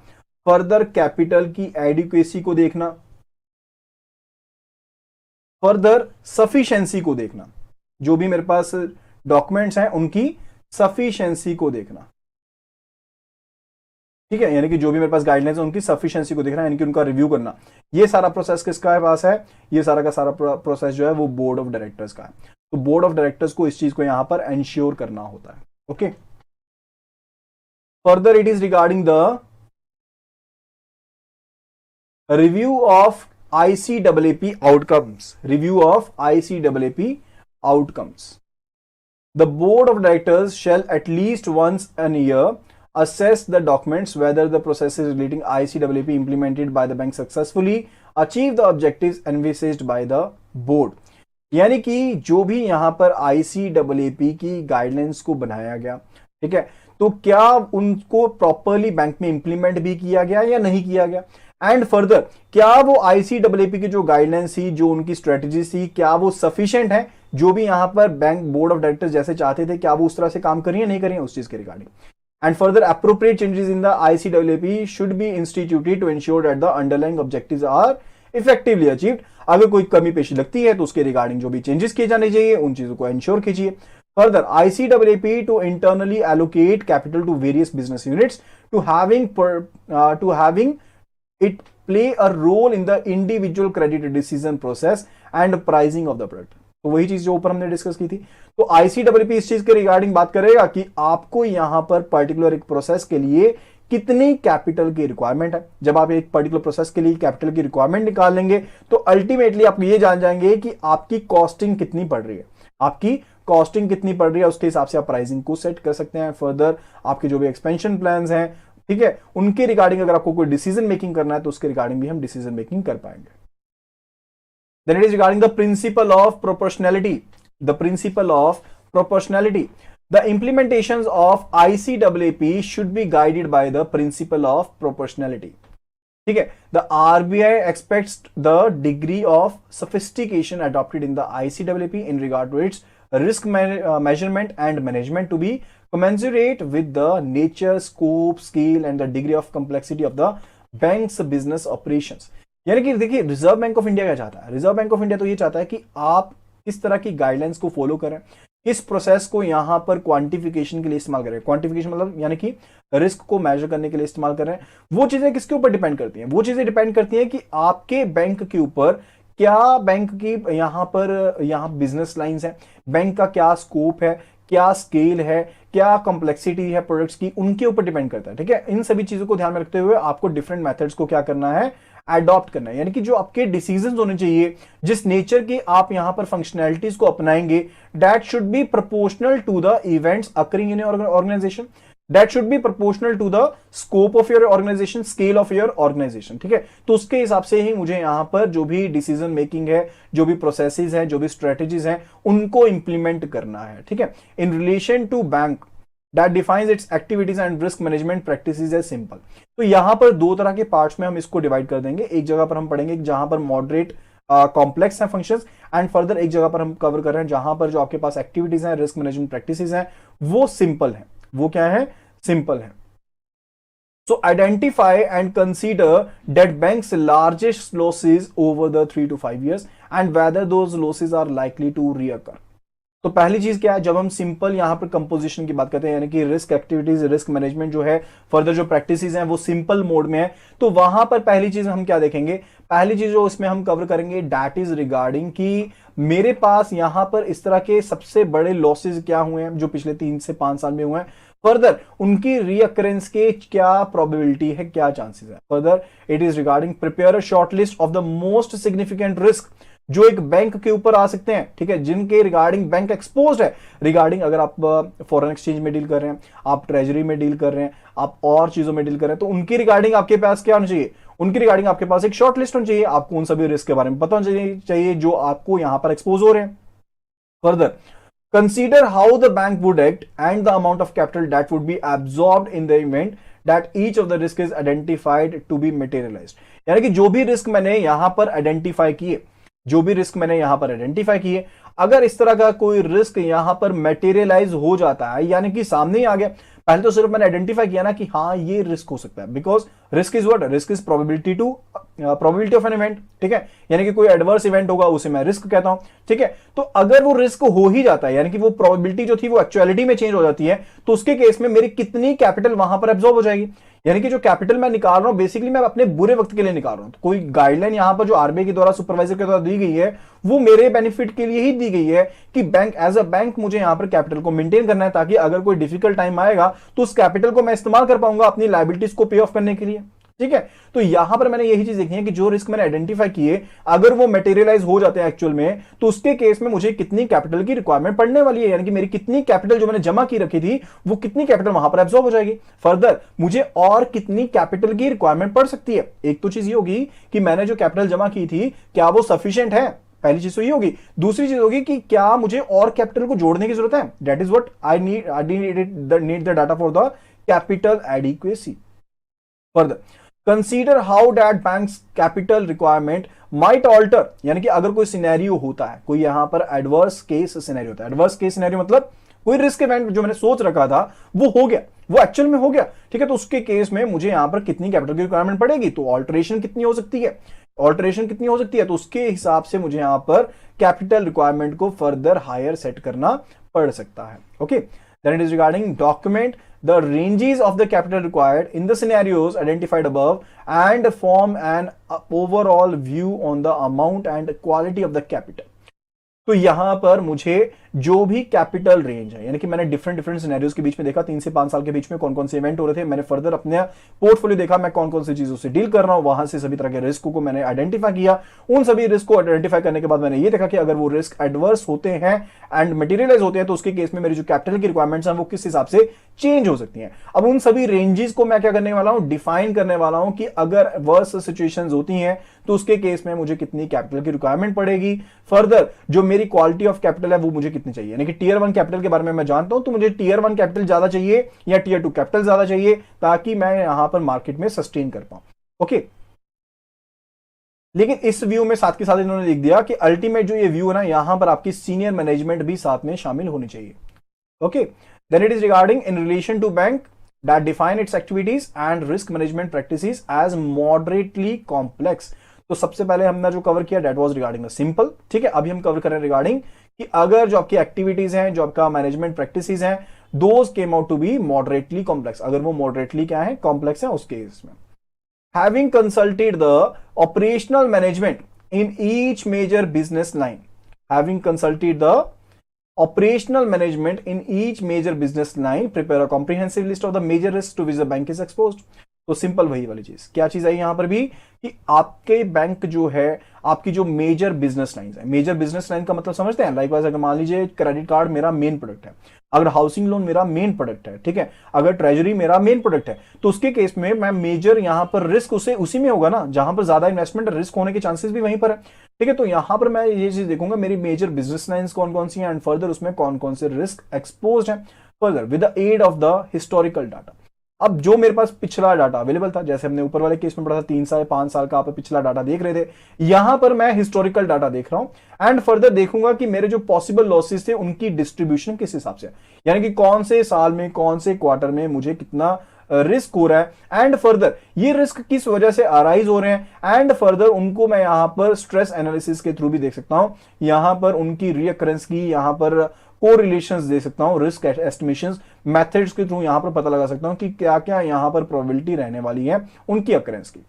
फर्दर कैपिटल की एडिक्वेसी को देखना, फर्दर सफिशिएंसी को देखना, जो भी मेरे पास डॉक्यूमेंट्स हैं उनकी सफिशिएंसी को देखना। ठीक है, यानी कि जो भी मेरे पास गाइडलाइंस है उनकी सफिशिएंसी को देखना, यानी कि उनका रिव्यू करना। ये सारा प्रोसेस किसका पास है? ये सारा का सारा प्रोसेस जो है वो बोर्ड ऑफ डायरेक्टर्स का है। तो बोर्ड ऑफ डायरेक्टर्स को इस चीज को यहां पर एंश्योर करना होता है। Okay, further it is regarding the review of ICAAP outcomes. Review of ICAAP outcomes, the board of directors shall at least once a year assess the documents whether the processes relating ICAAP implemented by the bank successfully achieve the objectives envisaged by the board। यानी कि जो भी यहां पर ICAAP की guidelines को बनाया गया, ठीक है, तो क्या उनको प्रॉपरली बैंक में इंप्लीमेंट भी किया गया या नहीं किया गया, एंड फर्दर क्या वो ICAAP की जो गाइडलाइंस थी, जो उनकी स्ट्रेटेजी थी, क्या वो सफिशिएंट है, जो भी यहां पर बैंक बोर्ड ऑफ डायरेक्टर्स जैसे चाहते थे, क्या वो उस तरह से काम कर रही है नहीं कर रही है, उस चीज के regarding. And further appropriate changes in the ICAAP should be instituted to ensure that the underlying objectives are effectively achieved. अगर कोई कमी पेशी लगती है तो उसके रिगार्डिंग जो भी चेंजेस किए जाने चाहिए उन चीजों को एंश्योर कीजिए। Further ICAAP to internally allocate capital to various business units to having it play a role in the individual credit decision process and pricing of the product। तो वही चीज जो ऊपर हमने डिस्कस की थी। तो ICAAP इस चीज के रिगार्डिंग बात करेगा कि आपको यहां पर पर्टिकुलर एक प्रोसेस के लिए कितनी कैपिटल की रिक्वायरमेंट है। जब आप एक पर्टिकुलर प्रोसेस के लिए कैपिटल की रिक्वायरमेंट निकाल लेंगे तो अल्टीमेटली आप ये जान जाएंगे कि आपकी कॉस्टिंग कितनी पड़ रही है, आपकी कॉस्टिंग कितनी पड़ रही है, उसके हिसाब से आप प्राइसिंग को सेट कर सकते हैं। फर्दर आपके जो भी एक्सपेंशन प्लान्स हैं, ठीक है, उनके रिगार्डिंग अगर आपको कोई डिसीजन मेकिंग करना है तो उसके रिगार्डिंग भी हम डिसीजन मेकिंग कर पाएंगे। Then it is regarding the principle of proportionality. The principle of proportionality. The implementations of ICAAP should be guided by the principle of proportionality. ठीक है, the RBI expects the degree of sophistication adopted in the ICAAP in regard to its risk measurement and management to be commensurate with the nature, scope, scale and the degree of complexity of the bank's business operations. यानी कि देखिए reserve bank of India क्या चाहता है, reserve bank of India तो ये चाहता है कि आप किस तरह की गाइडलाइंस को फॉलो करें, किस प्रोसेस को यहां पर क्वांटिफिकेशन के लिए इस्तेमाल करें। क्वांटिफिकेशन मतलब यानी कि रिस्क को मेजर करने के लिए इस्तेमाल करें। वो चीजें किसके ऊपर डिपेंड करती हैं, वो चीजें डिपेंड करती हैं कि आपके बैंक के ऊपर क्या बैंक की यहां बिजनेस लाइंस है, बैंक का क्या स्कोप है, क्या स्केल है, क्या कॉम्प्लेक्सिटी है प्रोडक्ट्स की, उनके ऊपर डिपेंड करता है। ठीक है, इन सभी चीजों को ध्यान में रखते हुए आपको डिफरेंट मेथड्स को क्या करना है, अडॉप्ट करना है। यानी कि जो आपके डिसीजंस होने चाहिए, जिस नेचर की आप यहां पर फंक्शनैलिटीज को अपनाएंगे, that should be proportional to the events occurring in your organisation, that should be proportional to the scope of your organisation, scale of your organisation. ठीक है, तो उसके हिसाब से ही मुझे यहां पर जो भी डिसीजन मेकिंग है, जो भी प्रोसेसेस हैं, जो भी स्ट्रेटेजीज हैं, उनको इंप्लीमेंट करना है। ठीक है, in relation to bank that defines its activities and risk management practices as simple। तो यहां पर दो तरह के पार्ट्स में हम इसको डिवाइड कर देंगे। एक जगह पर हम पढ़ेंगे जहां पर मॉडरेट कॉम्प्लेक्स हैं फंक्शंस, एंड फर्दर एक जगह पर हम कवर कर रहे हैं जहां पर जो आपके पास एक्टिविटीज हैं, रिस्क मैनेजमेंट प्रैक्टिसेस हैं, वो सिंपल है। वो क्या है, सिंपल है। So identify and consider that bank's largest losses over the 3 to 5 years and whether those losses are likely to reoccur। तो पहली चीज क्या है, जब हम सिंपल यहां पर कंपोजिशन की बात करते हैं, यानी कि रिस्क एक्टिविटीज, रिस्क मैनेजमेंट जो है, फर्दर जो प्रैक्टिसेस हैं वो सिंपल मोड में है, तो वहां पर पहली चीज हम क्या देखेंगे, पहली चीज जो इसमें हम कवर करेंगे दैट इज रिगार्डिंग कि मेरे पास यहां पर इस तरह के सबसे बड़े लॉसेज क्या हुए हैं जो पिछले 3 से 5 साल में हुए हैं, फर्दर उनकी रीअकरेंस के क्या प्रोबेबिलिटी है, क्या चांसेस है। Further it is regarding prepare a short list of the most significant risk जो एक बैंक के ऊपर आ सकते हैं। ठीक है, जिनके रिगार्डिंग बैंक एक्सपोज्ड है, रिगार्डिंग अगर आप फॉरेन एक्सचेंज में डील कर रहे हैं, आप ट्रेजरी में डील कर रहे हैं, आप और चीजों में डील कर रहे हैं, तो उनकी रिगार्डिंग आपके पास क्या होना चाहिए, उनकी रिगार्डिंग आपके पास एक शॉर्ट लिस्ट होनी चाहिए। आपको उन सभी रिस्क के बारे में पता होना चाहिए जो आपको यहां पर एक्सपोज हो रहे हैं। Further consider how the bank would act and the amount of capital that would be absorbed in the event that each of the risk is identified to be materialised. यानी कि जो भी रिस्क मैंने यहां पर आइडेंटिफाई किए, जो भी रिस्क मैंने यहां पर आइडेंटिफाई किए, अगर इस तरह का कोई रिस्क यहां पर मटेरियलाइज हो जाता है, यानी कि सामने ही आ गया, पहले तो सिर्फ मैंने आइडेंटिफाई किया ना कि हाँ ये रिस्क हो सकता है, because risk is what, risk is probability of an event. ठीक है, यानी कि कोई एडवर्स इवेंट होगा उसे मैं रिस्क कहता हूं। ठीक है, तो अगर वो रिस्क हो ही जाता है, यानी कि वो प्रोबेबिलिटी जो थी वो एक्चुअलिटी में चेंज हो जाती है, तो उसके केस में मेरी कितनी कैपिटल वहां पर एब्जॉर्ब हो जाएगी। यानी कि जो कैपिटल मैं निकाल रहा हूं बेसिकली मैं अपने बुरे वक्त के लिए निकाल रहा हूं। तो कोई गाइडलाइन यहां पर जो आरबीआई के द्वारा, सुपरवाइजर के द्वारा दी गई है, वो मेरे बेनिफिट के लिए ही दी गई है कि बैंक एज अ बैंक मुझे यहां पर कैपिटल को मेंटेन करना है, ताकि अगर कोई डिफिकल्ट टाइम आएगा तो उस कैपिटल को मैं इस्तेमाल कर पाऊंगा अपनी लायबिलिटीज को पे ऑफ करने के लिए। ठीक है, तो यहां पर मैंने यही चीज देखी है कि जो रिस्क मैंने आइडेंटिफाई किए अगर वो मटेरियलाइज हो जाते हैं एक्चुअल में, तो उसके केस में मुझे कितनी कैपिटल की रिक्वायरमेंट पड़ने वाली है, यानी कि मेरी कितनी कैपिटल जो मैंने जमा की रखी थी वो कितनी कैपिटल वहां पर एब्जॉर्ब हो जाएगी। फर्दर मुझे और कितनी कैपिटल की रिक्वायरमेंट पड़ सकती है। एक तो चीज ये होगी कि मैंने जो कैपिटल जमा की थी क्या वो सफिशिएंट है, पहली चीज तो ये होगी। दूसरी चीज होगी कि क्या मुझे और कैपिटल को जोड़ने की जरूरत है, that is what I need the data for the capital adequacy. Further consider how that bank's capital requirement might alter, यानी कि अगर कोई सिनेरियो होता है, कोई यहां पर एडवर्स केस सिनेरियो होता है। एडवर्स केस सिनेरियो मतलब कोई रिस्क इवेंट जो मैंने सोच रखा था वो हो गया, वो एक्चुअल में हो गया। ठीक है, तो उसके केस में मुझे यहां पर कितनी कैपिटल की रिक्वायरमेंट पड़ेगी, तो ऑल्टरेशन कितनी हो सकती है, ऑल्टरेशन कितनी हो सकती है, तो उसके हिसाब से मुझे यहां पर कैपिटल रिक्वायरमेंट को फर्दर हायर सेट करना पड़ सकता है। Okay, then it is regarding document the ranges of the capital required in the scenarios identified above and form an overall view on the amount and quality of the capital। तो यहां पर मुझे जो भी कैपिटल रेंज है, यानी कि मैंने डिफरेंट डिफरेंट सिनेरियोज के बीच में देखा, 3 से 5 साल के बीच में कौन कौन से इवेंट हो रहे थे, मैंने फर्दर अपने पोर्टफोलियो देखा, मैं कौन कौन सी चीजों से डील कर रहा हूं, वहां से सभी तरह के रिस्क को मैंने आइडेंटिफाई किया। उन सभी रिस्क को आइडेंटिफाई करने के बाद मैंने ये देखा कि अगर वो रिस्क एडवर्स होते हैं एंड मटेरियलाइज होते हैं, तो उसके केस में मेरी जो कैपिटल की रिक्वायरमेंट्स हैं वो किस हिसाब से चेंज हो सकती हैं। अब उन सभी रेंजेस को मैं क्या करने वाला हूं, डिफाइन करने वाला हूं कि अगर वर्स सिचुएशंस होती हैं तो उसके केस में मुझे कितनी कैपिटल की रिक्वायरमेंट पड़ेगी। फर्दर जो मेरी क्वालिटी ऑफ कैपिटल है वो मुझे कितनी चाहिए, यानी कि टीयर 1 कैपिटल के बारे में मैं जानता हूं, तो मुझे टीयर 1 कैपिटल ज्यादा चाहिए या टीयर 2 कैपिटल ज्यादा चाहिए, ताकि मैं यहां पर मार्केट में सस्टेन कर पाऊं। ओके, लेकिन इस व्यू में साथ के साथ इन्होंने लिख दिया कि अल्टीमेट जो ये व्यू है ना, यहां पर आपकी सीनियर मैनेजमेंट भी साथ में शामिल होनी चाहिए। Okay, then it is regarding in relation to bank that define its activities and risk management practices as moderately complex। तो सबसे पहले हमने जो कवर किया that was regarding the simple, ठीक है। अभी हम कवर कर रहे हैं रिगार्डिंग कि अगर जो आपकी एक्टिविटीज हैं, जो आपका मैनेजमेंट प्रैक्टिसेस हैं, those came out to be moderately complex। अगर वो moderately क्या है, complex है, उस केस में having consulted the operational management in each major business line, having consulted the operational management in each major business line, prepare a comprehensive list of the major risks to which the bank is exposed। तो simple वही वाली चीज, क्या चीज आई यहां पर भी कि आपके बैंक जो है, आपकी जो मेजर बिजनेस लाइन है, मेजर बिजनेस लाइन का मतलब समझते हैं, लाइकवाइज अगर मान लीजिए क्रेडिट कार्ड मेरा मेन प्रोडक्ट है, अगर हाउसिंग लोन मेरा मेन प्रोडक्ट है, ठीक है, अगर ट्रेजरी मेरा मेन प्रोडक्ट है, तो उसके केस में मैं मेजर यहां पर रिस्क उसी में होगा ना, जहां पर ज्यादा इन्वेस्टमेंट रिस्क होने के चांसेस भी वहीं पर है, ठीक है। तो यहां पर मैं ये चीज देखूंगा मेरी मेजर बिजनेस लाइंस कौन कौन सी हैं एंड फर्दर उसमें कौन कौन से रिस्क एक्सपोज्ड हैं, further with the aid of the historical data. अब जो मेरे पास पिछला डाटा अवेलेबल था, जैसे हमने ऊपर वाले केस में पढ़ा था 3 साल 5 साल का आप पिछला डाटा देख रहे थे, यहां पर मैं हिस्टोरिकल डाटा देख रहा हूं एंड फर्दर देखूंगा कि मेरे जो पॉसिबल लॉसेस थे उनकी डिस्ट्रीब्यूशन किस हिसाब से, यानी कि कौन से साल में कौन से क्वार्टर में मुझे कितना रिस्क हो रहा है एंड फर्दर ये रिस्क किस वजह से अराइज हो रहे हैं एंड फर्दर उनको मैं यहां पर स्ट्रेस एनालिसिस के थ्रू भी देख सकता हूं, यहां पर उनकी रीअकरेंस की, यहां पर कोरिलेशंस दे सकता हूं, रिस्क एस्टिमेशंस मेथड्स के थ्रू यहां पर पता लगा सकता हूं कि क्या क्या यहां पर प्रोबेबिलिटी रहने वाली है उनकी अकरेंस की।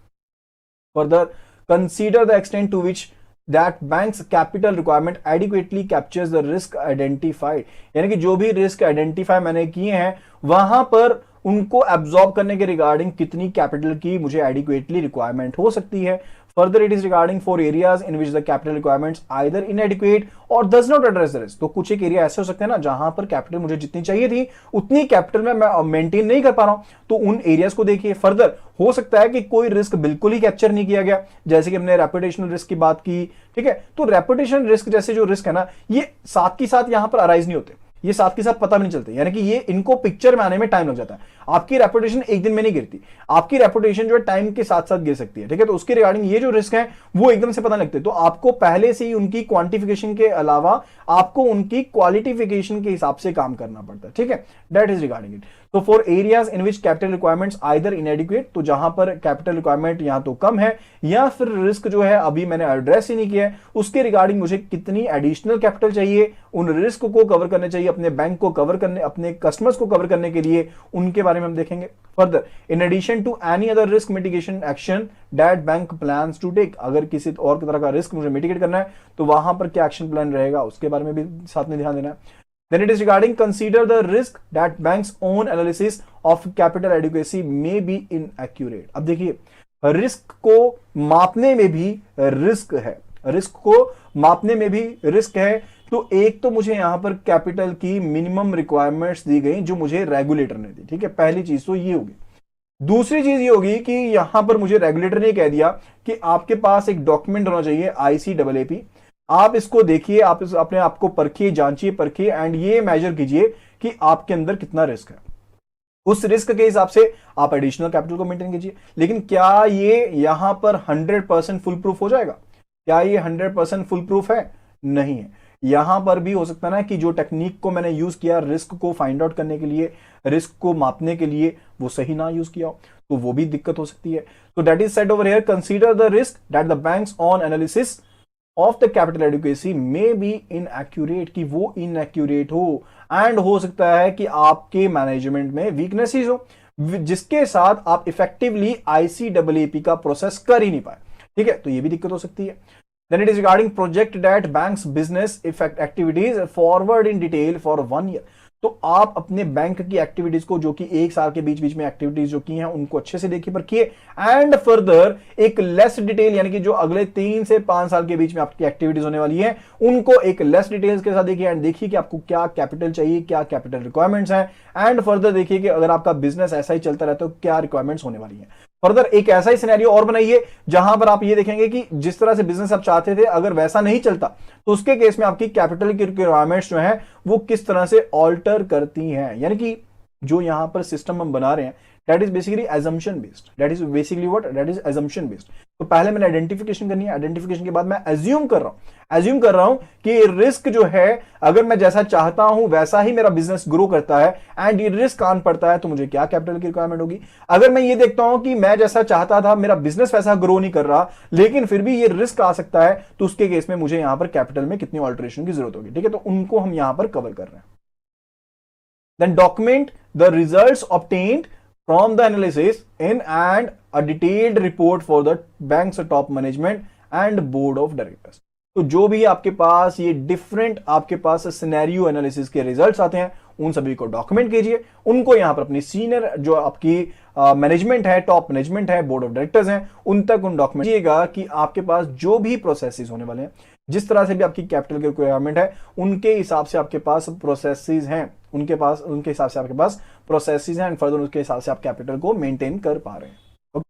Further consider the extent to which that bank's capital requirement adequately captures the risk identified, यानी कि जो भी रिस्क आइडेंटिफाई मैंने किए हैं वहां पर उनको एब्जॉर्ब करने के रिगार्डिंग कितनी कैपिटल की मुझे एडिक्वेटली रिक्वायरमेंट हो सकती है। Further it is regarding for areas in which the capital requirements either inadequate or does not address the risk. तो कुछ एक एरिया ऐसे हो सकते हैं ना जहां पर कैपिटल मुझे जितनी चाहिए थी उतनी कैपिटल में मैं मेंटेन नहीं कर पा रहा हूं, तो उन एरियाज को देखिए। फर्दर हो सकता है कि कोई रिस्क बिल्कुल ही कैप्चर नहीं किया गया, जैसे कि हमने रेपुटेशनल रिस्क की बात की, ठीक है। तो रेपुटेशन रिस्क जैसे जो रिस्क है ना, ये साथ के साथ यहां पर अराइज नहीं होते, ये साथ के साथ पता भी नहीं चलते, यानी कि ये इनको पिक्चर में आने में टाइम लग जाता है। आपकी रेपुटेशन एक दिन में नहीं गिरती, आपकी रेपुटेशन जो है टाइम के साथ साथ गिर सकती है, ठीक है। तो उसके रिगार्डिंग ये जो रिस्क है वो एकदम से पता नहीं लगते, तो आपको पहले से ही उनकी क्वांटिफिकेशन के अलावा आपको उनकी क्वालिटिफिकेशन के हिसाब से काम करना पड़ता है, ठीक है। That is regarding it. तो for areas in which capital requirements either inadequate, तो जहां पर कैपिटल रिक्वायरमेंट यहां तो कम है या फिर रिस्क जो है अभी मैंने एड्रेस ही नहीं किया है, उसके रिगार्डिंग मुझे कितनी एडिशनल कैपिटल चाहिए उन रिस्क को कवर करने चाहिए, अपने बैंक को कवर करने, अपने कस्टमर्स को कवर करने के लिए, उनके बारे में हम देखेंगे। Further in addition to any other risk mitigation action that bank plans to take, अगर किसी और तरह का रिस्क मुझे मिटिगेट करना है तो वहां पर क्या एक्शन प्लान रहेगा उसके बारे में भी साथ में ध्यान देना है। Then it is regarding consider the risk that bank's own analysis of capital adequacy may be inaccurate। अब देखिए रिस्क को मापने में भी रिस्क है, रिस्क को मापने में भी रिस्क है। तो एक तो मुझे यहां पर कैपिटल की मिनिमम रिक्वायरमेंट्स दी गई जो मुझे रेगुलेटर ने दी, ठीक है, पहली चीज तो ये होगी। दूसरी चीज ये होगी कि यहां पर मुझे रेगुलेटर ने कह दिया कि आपके पास एक डॉक्यूमेंट होना चाहिए ICAAP, आप इसको देखिए, आप अपने आप को परखिए, जांचिए परखिए एंड ये मेजर कीजिए कि आपके अंदर कितना रिस्क है, उस रिस्क के हिसाब से आप एडिशनल कैपिटल को मेंटेन कीजिए। लेकिन क्या ये यहां पर 100% फुल प्रूफ हो जाएगा? क्या ये 100% फुल प्रूफ है? नहीं है। यहां पर भी हो सकता है ना कि जो टेक्निक को मैंने यूज किया रिस्क को फाइंड आउट करने के लिए, रिस्क को मापने के लिए, वो सही ना यूज किया हो, तो वो भी दिक्कत हो सकती है। तो that is said over here, consider the risk that the banks on analysis of the capital adequacy may be inaccurate, कि वो इनएक्यूरेट हो एंड हो सकता है कि आपके मैनेजमेंट में वीकनेसेस हो जिसके साथ आप इफेक्टिवली ICAAP का प्रोसेस कर ही नहीं पाए, ठीक है। तो ये भी दिक्कत हो सकती है। Then it is regarding project that bank's business effect activities forward in detail for 1 year. तो आप अपने बैंक की एक्टिविटीज को, जो कि 1 साल के बीच बीच में एक्टिविटीज जो की हैं, उनको अच्छे से देखिए, परखिए, एंड फर्दर एक लेस डिटेल, यानी कि जो अगले 3 से 5 साल के बीच में आपकी एक्टिविटीज होने वाली है, उनको एक लेस डिटेल्स के साथ देखिए, एंड देखिए कि आपको क्या कैपिटल चाहिए, क्या कैपिटल रिक्वायरमेंट्स हैं, एंड फर्दर देखिए कि अगर आपका बिजनेस ऐसा ही चलता रहता है तो क्या रिक्वायरमेंट्स होने वाली है। फर्दर एक ऐसा ही सिनेरियो और बनाइए जहां पर आप ये देखेंगे कि जिस तरह से बिजनेस आप चाहते थे, अगर वैसा नहीं चलता तो उसके केस में आपकी कैपिटल की रिक्वायरमेंट्स जो है वो किस तरह से ऑल्टर करती हैं। यानी कि जो यहां पर सिस्टम हम बना रहे हैं, that is basically assumption based, that is basically what, that is assumption based. तो पहले मैंने आइडेंटिफिकेशन करनी है, आइडेंटिफिकेशन के बाद मैं एज्यूम कर रहा हूं कि रिस्क जो है, अगर मैं जैसा चाहता हूं वैसा ही मेरा बिजनेस ग्रो करता है एंड ये रिस्क आन पड़ता है, तो मुझे क्या कैपिटल की रिक्वायरमेंट होगी। अगर मैं ये देखता हूं कि मैं जैसा चाहता था, मेरा बिजनेस वैसा ग्रो नहीं कर रहा, लेकिन फिर भी ये रिस्क आ सकता है, तो उसके केस में मुझे यहां पर कैपिटल में कितनी ऑल्टरेशन की जरूरत होगी। ठीक है, तो उनको हम यहां पर कवर कर रहे हैं। Then document the results obtained from the analysis in and a detailed report for the bank's top management and board of directors। तो जो भी आपके पास ये डिफरेंट आपके पास सिनेरियो एनालिसिस के रिजल्ट्स आते हैं, उन सभी को डॉक्यूमेंट कीजिए, उनको यहां पर अपनी सीनियर जो आपकी मैनेजमेंट है, टॉप मैनेजमेंट है, बोर्ड ऑफ डायरेक्टर्स हैं, उन तक उन डॉक्यूमेंट कीजिएगा कि आपके पास जो भी प्रोसेसेस होने वाले हैं, जिस तरह से भी आपकी कैपिटल की रिक्वायरमेंट है, उनके हिसाब से आपके पास प्रोसेसेस हैं, उनके हिसाब से आपके पास प्रोसेसेस हैं, एंड फर्दर उसके हिसाब से आप कैपिटल को मेंटेन कर पा रहे हैं।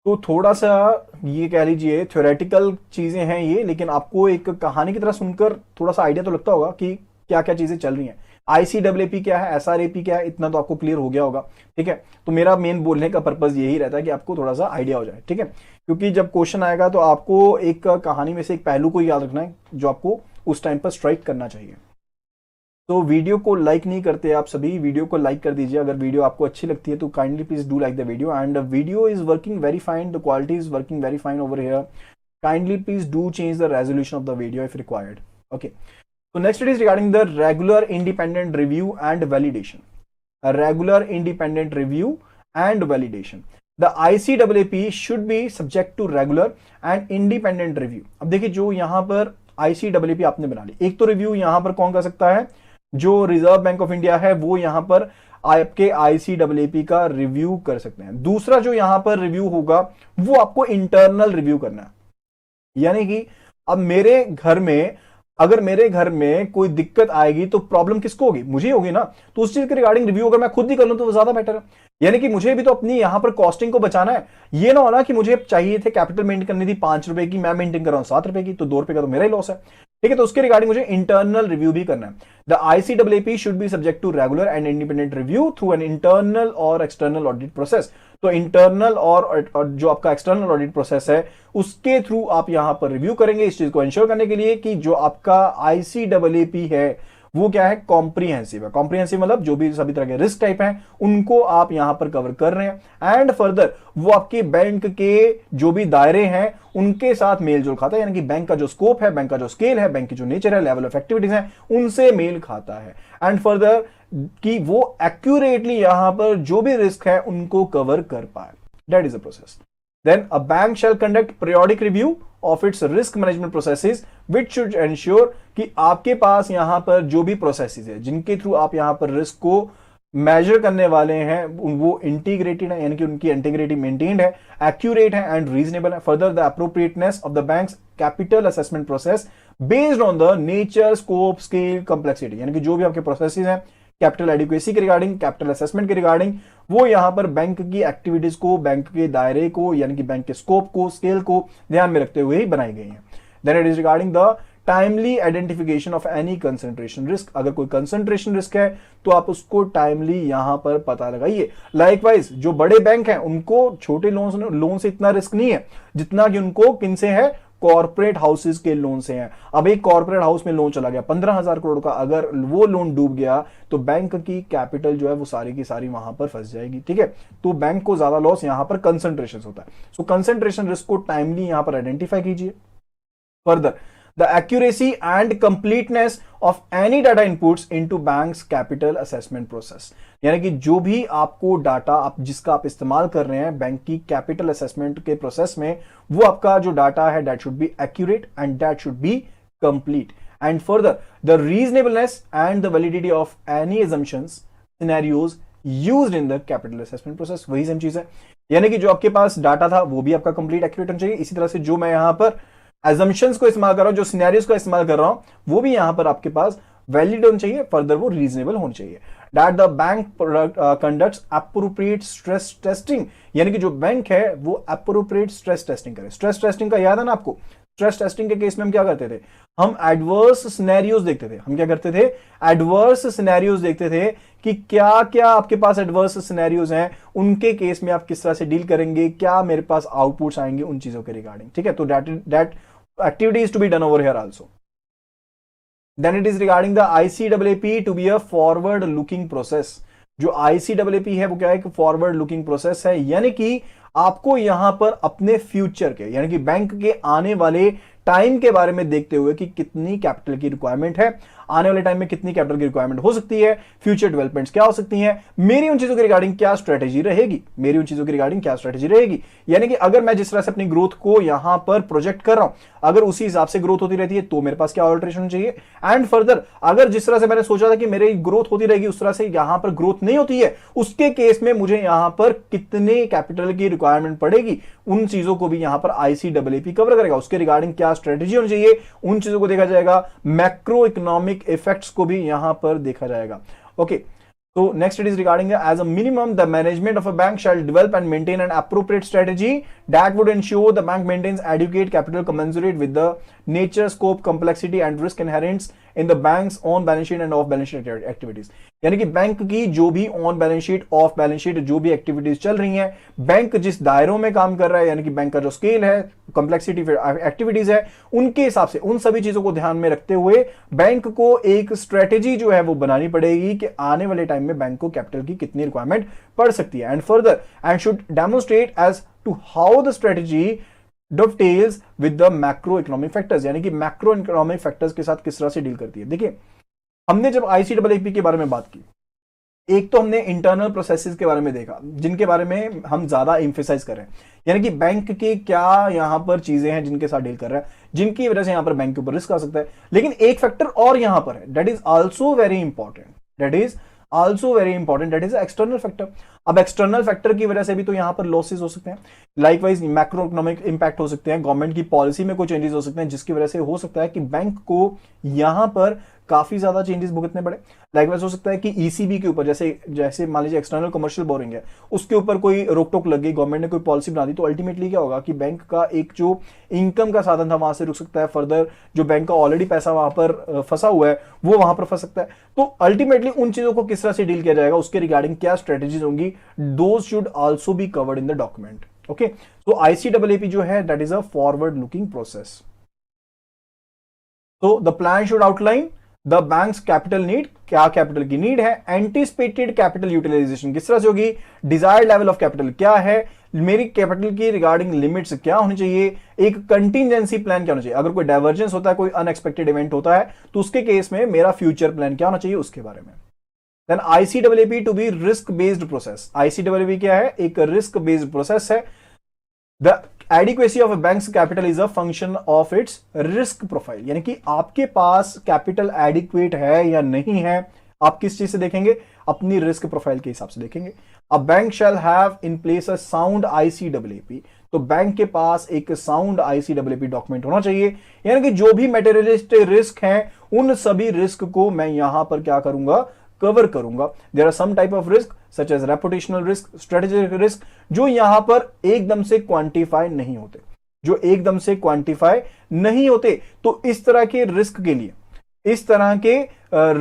तो थोड़ा सा ये कह लीजिए थ्योरेटिकल चीजें हैं ये, लेकिन आपको एक कहानी की तरह सुनकर थोड़ा सा आइडिया तो लगता होगा कि क्या क्या चीजें चल रही हैं। ICAAP क्या है, SRAP क्या है, इतना तो आपको क्लियर हो गया होगा। ठीक है, तो मेरा मेन बोलने का पर्पज यही रहता है कि आपको थोड़ा सा आइडिया हो जाए। ठीक है, क्योंकि जब क्वेश्चन आएगा तो आपको एक कहानी में से एक पहलू को याद रखना है जो आपको उस टाइम पर स्ट्राइक करना चाहिए। तो वीडियो को लाइक नहीं करते आप सभी, वीडियो को लाइक कर दीजिए। अगर वीडियो आपको अच्छी लगती है तो kindly please do like the video, and video is working very fine, the quality is working very fine over here. Kindly please do change the resolution of the video if required. Okay, so next it is regarding the regular independent review and validation. A regular independent review and validation. The ICAAP should be subject to regular and independent review. अब देखिए जो यहां पर ICAAP आपने बना ली, एक तो review यहां पर कौन कर सकता है, जो रिजर्व बैंक ऑफ इंडिया है वो यहां पर आपके ICAAP का रिव्यू कर सकते हैं। दूसरा जो यहां पर रिव्यू होगा वो आपको इंटरनल रिव्यू करना है। यानी कि अब अगर मेरे घर में कोई दिक्कत आएगी तो प्रॉब्लम किसको होगी, मुझे होगी ना। तो उस चीज के रिगार्डिंग रिव्यू अगर मैं खुद ही कर लूं तो वो ज्यादा बेटर है। यानी कि मुझे भी तो अपनी यहां पर कॉस्टिंग को बचाना है। ये ना होना कि मुझे चाहिए थे कैपिटल मेंटेन करनी थी 5 रुपए की, मैं मेंटेन कर रहा हूं 7 रुपए की, तो 2 रुपए का तो मेरा ही लॉस है। ठीक है, तो उसके रिगार्डिंग मुझे इंटरनल रिव्यू भी करना है। The ICAAP should be subject to regular and independent review through an internal और एक्सटर्नल ऑडिट प्रोसेस। तो इंटरनल और जो आपका एक्सटर्नल ऑडिट प्रोसेस है उसके थ्रू आप यहां पर रिव्यू करेंगे, इस चीज को इंश्योर करने के लिए कि जो आपका ICAAP है वो क्या है, कॉम्प्रिहेंसिव है। कॉम्प्रिहेंसिव मतलब जो भी सभी तरह के रिस्क टाइप हैं उनको आप यहां पर कवर कर रहे हैं, एंड फर्दर वो आपके बैंक के जो भी दायरे हैं उनके साथ मेल जोल खाता है। यानी कि बैंक का जो स्कोप है, बैंक का जो स्केल है, बैंक की जो नेचर है, लेवल ऑफ एक्टिविटीज है, उनसे मेल खाता है, एंड फर्दर कि वो एक्यूरेटली यहां पर जो भी रिस्क है उनको कवर कर पाए। That is the process. Then a bank shall conduct periodic review of its risk management processes which should ensure कि आपके पास यहां पर जो भी प्रोसेसेस है जिनके थ्रू आप यहां पर रिस्क को मेजर करने वाले हैं वो इंटीग्रेटेड है, यानी कि उनकी इंटीग्रिटी मेंटेन्ड है, एक्यूरेट है एंड रीजनेबल है। Further the appropriateness of the bank's capital assessment process based on the nature, scope, scale, complexity. यानी कि जो भी आपके प्रोसेसेस हैं कैपिटल एडिक्वेसी के रिगार्डिंग, कैपिटल असेसमेंट के रिगार्डिंग, वो यहां पर बैंक की एक्टिविटीज को, बैंक के दायरे को, यानी कि बैंक के स्कोप को, स्केल को ध्यान में रखते हुए ही बनाई गई हैं। Then it is regarding the timely identification of any concentration risk. अगर कोई कंसंट्रेशन रिस्क है तो आप उसको टाइमली यहां पर पता लगाइए। लाइकवाइज जो बड़े बैंक हैं उनको छोटे लोन से इतना रिस्क नहीं है जितना कि उनको किन से है, कॉर्पोरेट हाउसेस के लोन से हैं। अब एक कॉर्पोरेट हाउस में लोन चला गया 15,000 करोड़ का, अगर वो लोन डूब गया तो बैंक की कैपिटल जो है वो सारी की सारी वहां पर फंस जाएगी। ठीक है, तो बैंक को ज्यादा लॉस यहां पर कंसंट्रेशन होता है। सो कंसंट्रेशन रिस्क को टाइमली यहां पर आइडेंटिफाई कीजिए। Further the accuracy and completeness of any data inputs into banks capital assessment process, यानी कि जो भी आपको डाटा जिसका आप इस्तेमाल कर रहे हैं बैंक की कैपिटल असेसमेंट के प्रोसेस में, वो आपका जो डाटा है that should be accurate and that should B complete, and further the reasonableness and the validity of any assumptions scenarios used in the capital assessment process. वही same चीज है, यानी कि जो आपके पास डाटा था वो भी आपका कंप्लीट एक्यूरेट होना चाहिए। इसी तरह से जो मैं यहां पर assumptions को इस्तेमाल कर रहा हूं, जो सिनेरियोज को इस्तेमाल कर रहा हूं, वो भी यहां पर आपके पास वैलिड होना चाहिए, फर्दर वो रीजनेबल होना चाहिए। That the bank conducts appropriate stress testing, यानी कि जो बैंक है वो एप्रोप्रिएट स्ट्रेस टेस्टिंग करे। स्ट्रेस टेस्टिंग का याद है ना आपको? स्ट्रेस टेस्टिंग के केस में हम क्या करते थे? हम एडवर्स सिनेरियोज देखते थे। हम क्या करते थे? एडवर्स सिनेरियोज देखते थे कि क्या क्या आपके पास एडवर्स सिनेरियोज हैं, उनके केस में आप किस तरह से डील करेंगे, क्या मेरे पास आउटपुट्स आएंगे उन चीजों के रिगार्डिंग। ठीक है, तो that activity is to be done over here also. Then it is regarding the ICAAP to be a forward looking process. जो ICAAP है वो क्या है? फॉरवर्ड लुकिंग प्रोसेस है, यानी कि आपको यहां पर अपने फ्यूचर के, यानी कि बैंक के आने वाले टाइम के बारे में देखते हुए कि कितनी कैपिटल की रिक्वायरमेंट है, आने वाले टाइम में कितनी कैपिटल की रिक्वायरमेंट हो सकती है, फ्यूचर डेवलपमेंट्स क्या हो सकती हैं, मेरी उन चीजों के रिगार्डिंग क्या स्ट्रेटेजी रहेगी, मेरी उन चीजों के रिगार्डिंग क्या स्ट्रेटेजी रहेगी। यानी कि अगर मैं जिस तरह से अपनी ग्रोथ को यहां पर प्रोजेक्ट कर रहा हूं, अगर उसी हिसाब से ग्रोथ होती रहती है तो मेरे पास क्या ऑल्टरेशन चाहिए, एंड फर्दर अगर जिस तरह से मैंने सोचा था कि मेरी ग्रोथ होती रहेगी उस तरह से यहां पर ग्रोथ नहीं होती है, उसके केस में मुझे यहां पर कितने कैपिटल की रिक्वायरमेंट पड़ेगी, उन चीजों को भी यहां पर ICAAP कवर करेगा। उसके रिगार्डिंग क्या स्ट्रेटेजी होनी चाहिए, उन चीजों को देखा जाएगा। मैक्रो इकोनॉमिक इफेक्ट्स को भी यहां पर देखा जाएगा। Okay, so next it is regarding as a minimum the management of a bank shall develop and maintain an appropriate strategy that would ensure the bank maintains adequate capital commensurate with the nature, scope, complexity and risk inherent in the bank's on balance sheet and off balance sheet activities। यानी कि bank की जो भी on balance sheet, of balance sheet जो भी activities चल रही हैं, बैंक जिस दायरों में काम कर रहा है, यानी कि बैंक का जो स्केल है, कॉम्प्लेक्सिटी एक्टिविटीज है, उनके हिसाब से उन सभी चीजों को ध्यान में रखते हुए बैंक को एक स्ट्रेटेजी जो है वो बनानी पड़ेगी कि आने वाले टाइम में बैंक को कैपिटल की कितनी रिक्वायरमेंट पड़ सकती है, and further and should demonstrate as to how the strategy dovetails with the macro economic factors, यानी कि मैक्रो इकोनॉमिक फैक्टर्स के साथ किस तरह से डील करती है। देखिए, हमने जब ICAAP के बारे में बात की, एक तो हमने इंटरनल प्रोसेसेस के बारे में देखा जिनके बारे में हम ज्यादा इंफेसाइज कर रहे हैं, यानी कि बैंक के क्या यहां पर चीजें हैं जिनके साथ डील कर रहा है, जिनकी वजह से यहां पर बैंक के ऊपर रिस्क आ सकता है। लेकिन एक फैक्टर और यहां पर है, that is also very important, that is also very important, that is external factor. अब एक्सटर्नल फैक्टर की वजह से भी तो यहां पर लॉसेस हो सकते हैं, लाइकवाइज मैक्रो इकोनॉमिक इंपैक्ट हो सकते हैं, गवर्नमेंट की पॉलिसी में कोई चेंजेस हो सकते हैं, जिसकी वजह से हो सकता है कि बैंक को यहां पर काफी ज्यादा चेंजेस भुगतने पड़े। लाइकवाइज हो सकता है कि ईसीबी के ऊपर, जैसे जैसे मान लीजिए एक्सटर्नल कमर्शियल बोरिंग है, उसके ऊपर कोई रोक टोक लग गई, गवर्नमेंट ने कोई पॉलिसी बना दी, तो अल्टीमेटली क्या होगा कि बैंक का एक जो इनकम का साधन था वहां से रुक सकता है, फर्दर जो बैंक का ऑलरेडी पैसा वहां पर फंसा हुआ है वो वहां पर फंस सकता है। तो अल्टीमेटली उन चीजों को किस तरह से डील किया जाएगा, उसके रिगार्डिंग क्या स्ट्रेटेजीज होंगी, those should also be covered in the document. Okay, तो ICAAP जो है that is a forward looking process. तो the plan should outline the bank's capital need, क्या कैपिटल की नीड है, एंटीसिपेटेड कैपिटल यूटिलाइजेशन किस तरह से होगी, डिजायर्ड लेवल ऑफ कैपिटल क्या है, मेरी कैपिटल की रिगार्डिंग लिमिट्स क्या होनी चाहिए, एक कंटिजेंसी प्लान क्या होना चाहिए, अगर कोई डाइवर्जेंस होता है, कोई अनएक्सपेक्टेड इवेंट होता है, तो उसके केस में मेरा फ्यूचर प्लान क्या होना चाहिए उसके बारे में। Then ICAAP to be risk based process. ICAAP क्या है? एक रिस्क बेस्ड प्रोसेस है। The adequacy of a bank's capital is a function of its risk profile, यानी कि आपके पास कैपिटल एडिक्वेट है या नहीं है, आप किस चीज से देखेंगे, अपनी रिस्क प्रोफाइल के हिसाब से देखेंगे। A bank shall have in place a sound ICAAP, तो बैंक के पास एक साउंड ICAAP डॉक्यूमेंट होना चाहिए, यानी कि जो भी मटेरियलिस्टिक रिस्क हैं उन सभी रिस्क को मैं यहां पर क्या करूंगा, कवर करूंगा। There are some type of risk such as reputational risk, strategic risk, जो यहां पर एकदम से क्वांटिफाई नहीं होते, जो एकदम से क्वांटिफाई नहीं होते। तो इस तरह के रिस्क के लिए, इस तरह के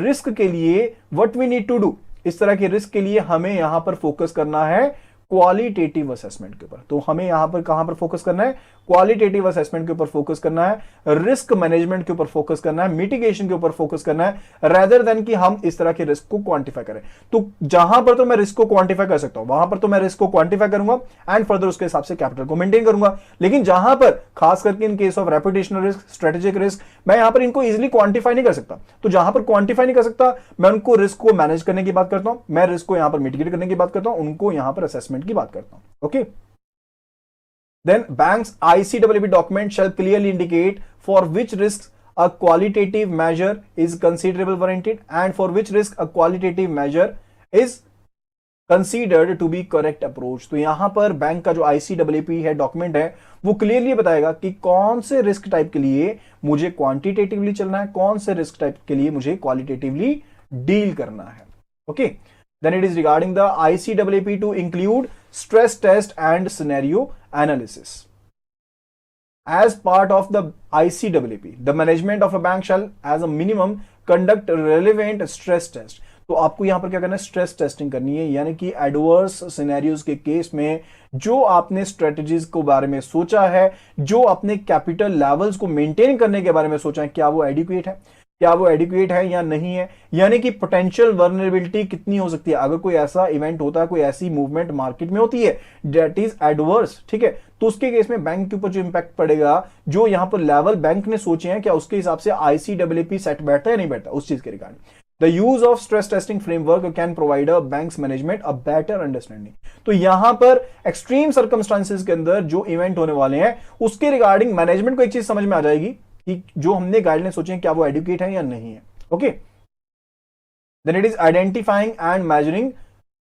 रिस्क के लिए what we need to do, इस तरह के रिस्क के लिए हमें यहां पर फोकस करना है क्वालिटेटिव असेसमेंट के ऊपर। तो हमें यहां पर कहां पर फोकस करना है, क्वालिटेटिव असेसमेंट के ऊपर फोकस करना है, रिस्क मैनेजमेंट के ऊपर फोकस करना है, मिटिगेशन के ऊपर फोकस करना है, रेदर देन कि हम इस तरह के रिस्क को क्वांटिफाई करें। तो जहां पर तो मैं रिस्क को क्वांटिफाई कर सकता हूं, वहां पर तो मैं रिस्क को क्वांटिफाई करूंगा एंड फर्दर उसके हिसाब से कैपिटल को मेंटेन करूंगा। लेकिन जहां पर खास करके in case of reputational risk, strategic risk, मैं यहां पर इनको इजीली क्वांटिफाई नहीं कर सकता। तो जहां पर क्वांटिफाई नहीं कर सकता, मैं उनको रिस्क को मैनेज करने की बात करता हूं, मैं रिस्क को यहां पर मिटिगेट करने की बात करता हूं, उनको यहां पर असेसमेंट की बात करता हूं। Okay, then bank's ICWP document shall clearly indicate for which risks a qualitative measure is considerable warranted and for which risk a qualitative measure is considered to be correct approach। तो यहां पर bank का जो ICWP है document है, वो clearly बताएगा कि कौन से रिस्क टाइप के लिए मुझे क्वांटिटेटिवली चलना है, कौन से रिस्क टाइप के लिए मुझे क्वालिटेटिवली डील करना है। Okay, then it is regarding the ICWP to include stress test and scenario analysis. As part of the ICWP, the management of a bank shall as a minimum conduct relevant stress test। तो आपको यहां पर क्या करना है, stress testing करनी है, यानी कि एडवर्स सिनेरियोज के केस में जो आपने स्ट्रेटजीज को बारे में सोचा है, जो अपने कैपिटल लेवल्स को मेंटेन करने के बारे में सोचा है, क्या वो एडिक्वेट है, क्या वो एडिक्वेट है या नहीं है, यानी कि पोटेंशियल वर्नरेबिलिटी कितनी हो सकती है अगर कोई ऐसा इवेंट होता है, कोई ऐसी मूवमेंट मार्केट में होती है दैट इज एडवर्स। ठीक है, तो उसके केस में बैंक के ऊपर जो इंपैक्ट पड़ेगा, जो यहां पर लेवल बैंक ने सोचे हैं, क्या उसके हिसाब से ICWP सेट बैठता है या नहीं बैठता, उस चीज के regarding the use of stress testing framework can provide a banks management a better understanding. तो यहां पर एक्सट्रीम सर्कमस्टांसेस के अंदर जो इवेंट होने वाले हैं, उसके रिगार्डिंग मैनेजमेंट को एक चीज समझ में आ जाएगी कि जो हमने गाइडलाइन सोचे हैं क्या वो एडुकेट है या नहीं है। Okay, then it is identifying and measuring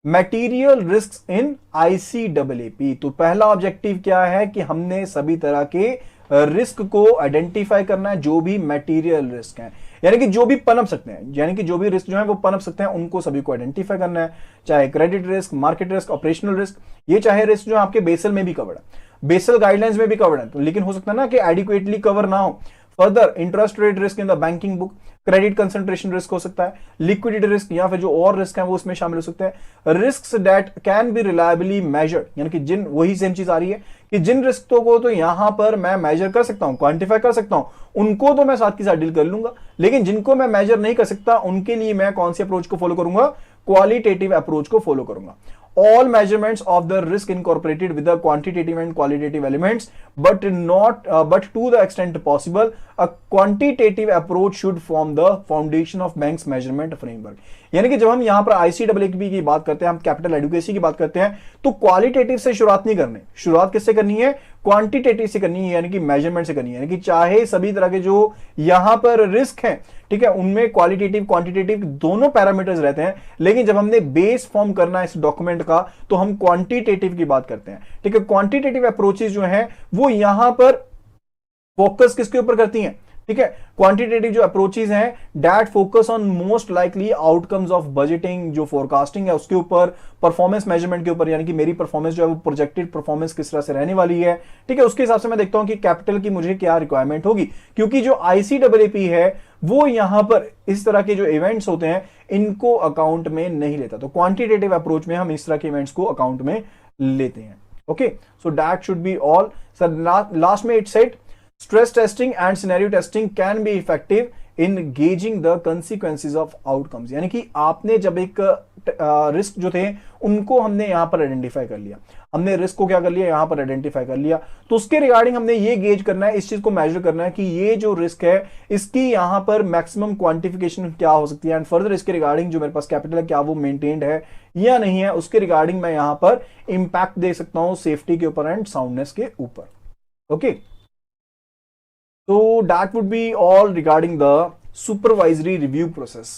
material risks in ICWP। तो पहला ऑब्जेक्टिव क्या है कि हमने सभी तरह के रिस्क को आइडेंटिफाई करना है, जो भी मटेरियल रिस्क हैं, यानी कि जो भी पनप सकते हैं, यानी कि जो भी रिस्क जो है वो पनप सकते हैं, उनको सभी को आइडेंटिफाई करना है। चाहे credit risk, market risk, operational risk, ये चाहे रिस्क जो आपके बेसल में भी कवर्ड है, बेसल गाइडलाइंस में भी कवर्ड है, तो लेकिन हो सकता है ना कि एडिक्वेटली कवर ना हो। Further interest rate risk in the banking book, credit concentration risk हो सकता है, लिक्विडिटी रिस्क या फिर जो और रिस्क है वो उसमें शामिल हो सकते हैं। Risk that can be reliably measured, यानी कि जिन, वही सेम चीज आ रही है कि जिन रिस्कों को तो यहां पर मैं मेजर कर सकता हूं, क्वांटिफाई कर सकता हूं, उनको तो मैं साथ के साथ डील कर लूंगा, लेकिन जिनको मैं मेजर नहीं कर सकता उनके लिए मैं कौन सी अप्रोच को फॉलो करूंगा, क्वालिटेटिव अप्रोच को फॉलो करूंगा। All measurements of the risk incorporated with the quantitative and qualitative elements, but to the extent possible, a quantitative approach should form the foundation of bank's measurement framework। यानी कि जब हम यहां पर ICWP की बात करते हैं, हम कैपिटल एडुकेसी की बात करते हैं, तो क्वालिटेटिव से शुरुआत नहीं करनी, शुरुआत किससे करनी है, क्वांटिटेटिव से करनी है, यानी कि मेजरमेंट से करनी है। यानी कि चाहे सभी तरह के जो यहां पर रिस्क हैं, ठीक है, उनमें क्वालिटेटिव क्वांटिटेटिव दोनों पैरामीटर्स रहते हैं, लेकिन जब हमने बेस फॉर्म करना है इस डॉक्यूमेंट का, तो हम क्वांटिटेटिव की बात करते हैं। ठीक है, क्वांटिटेटिव अप्रोचेस जो हैं वो यहां पर फोकस किसके ऊपर करती हैं, ठीक है, क्वांटिटेटिव जो अप्रोचेस हैं that focus on most likely outcomes of budgeting, जो फोरकास्टिंग है उसके ऊपर, परफॉर्मेंस मेजरमेंट के ऊपर, यानी कि मेरी परफॉर्मेंस जो है वो प्रोजेक्टेड परफॉर्मेंस किस तरह से रहने वाली है। ठीक है, उसके हिसाब से मैं देखता हूं कि कैपिटल की मुझे क्या रिक्वायरमेंट होगी, क्योंकि जो ICWP है वो यहां पर इस तरह के जो इवेंट्स होते हैं इनको अकाउंट में नहीं लेता। तो क्वांटिटेटिव अप्रोच में हम इस तरह के इवेंट्स को अकाउंट में लेते हैं। Okay, so that should be all sir. Last में it said stress testing and scenario testing can be effective in gauging the consequences of outcomes। यानी कि आपने जब एक रिस्क जो थे उनको हमने यहां पर आइडेंटिफाई कर लिया, हमने रिस्क को क्या कर लिया, यहां पर आइडेंटिफाई कर लिया, तो उसके रिगार्डिंग हमने ये गेज करना है, इस चीज को मेजर करना है कि ये जो रिस्क है इसकी यहां पर मैक्सिमम क्वांटिफिकेशन क्या हो सकती है, एंड फर्दर इसके रिगार्डिंग जो मेरे पास कैपिटल है क्या वो मेंटेन्ड है या नहीं है, उसके रिगार्डिंग मैं यहां पर इंपैक्ट दे सकता हूं सेफ्टी के ऊपर एंड साउंडनेस के ऊपर। Okay, so that would be all regarding the supervisory review process।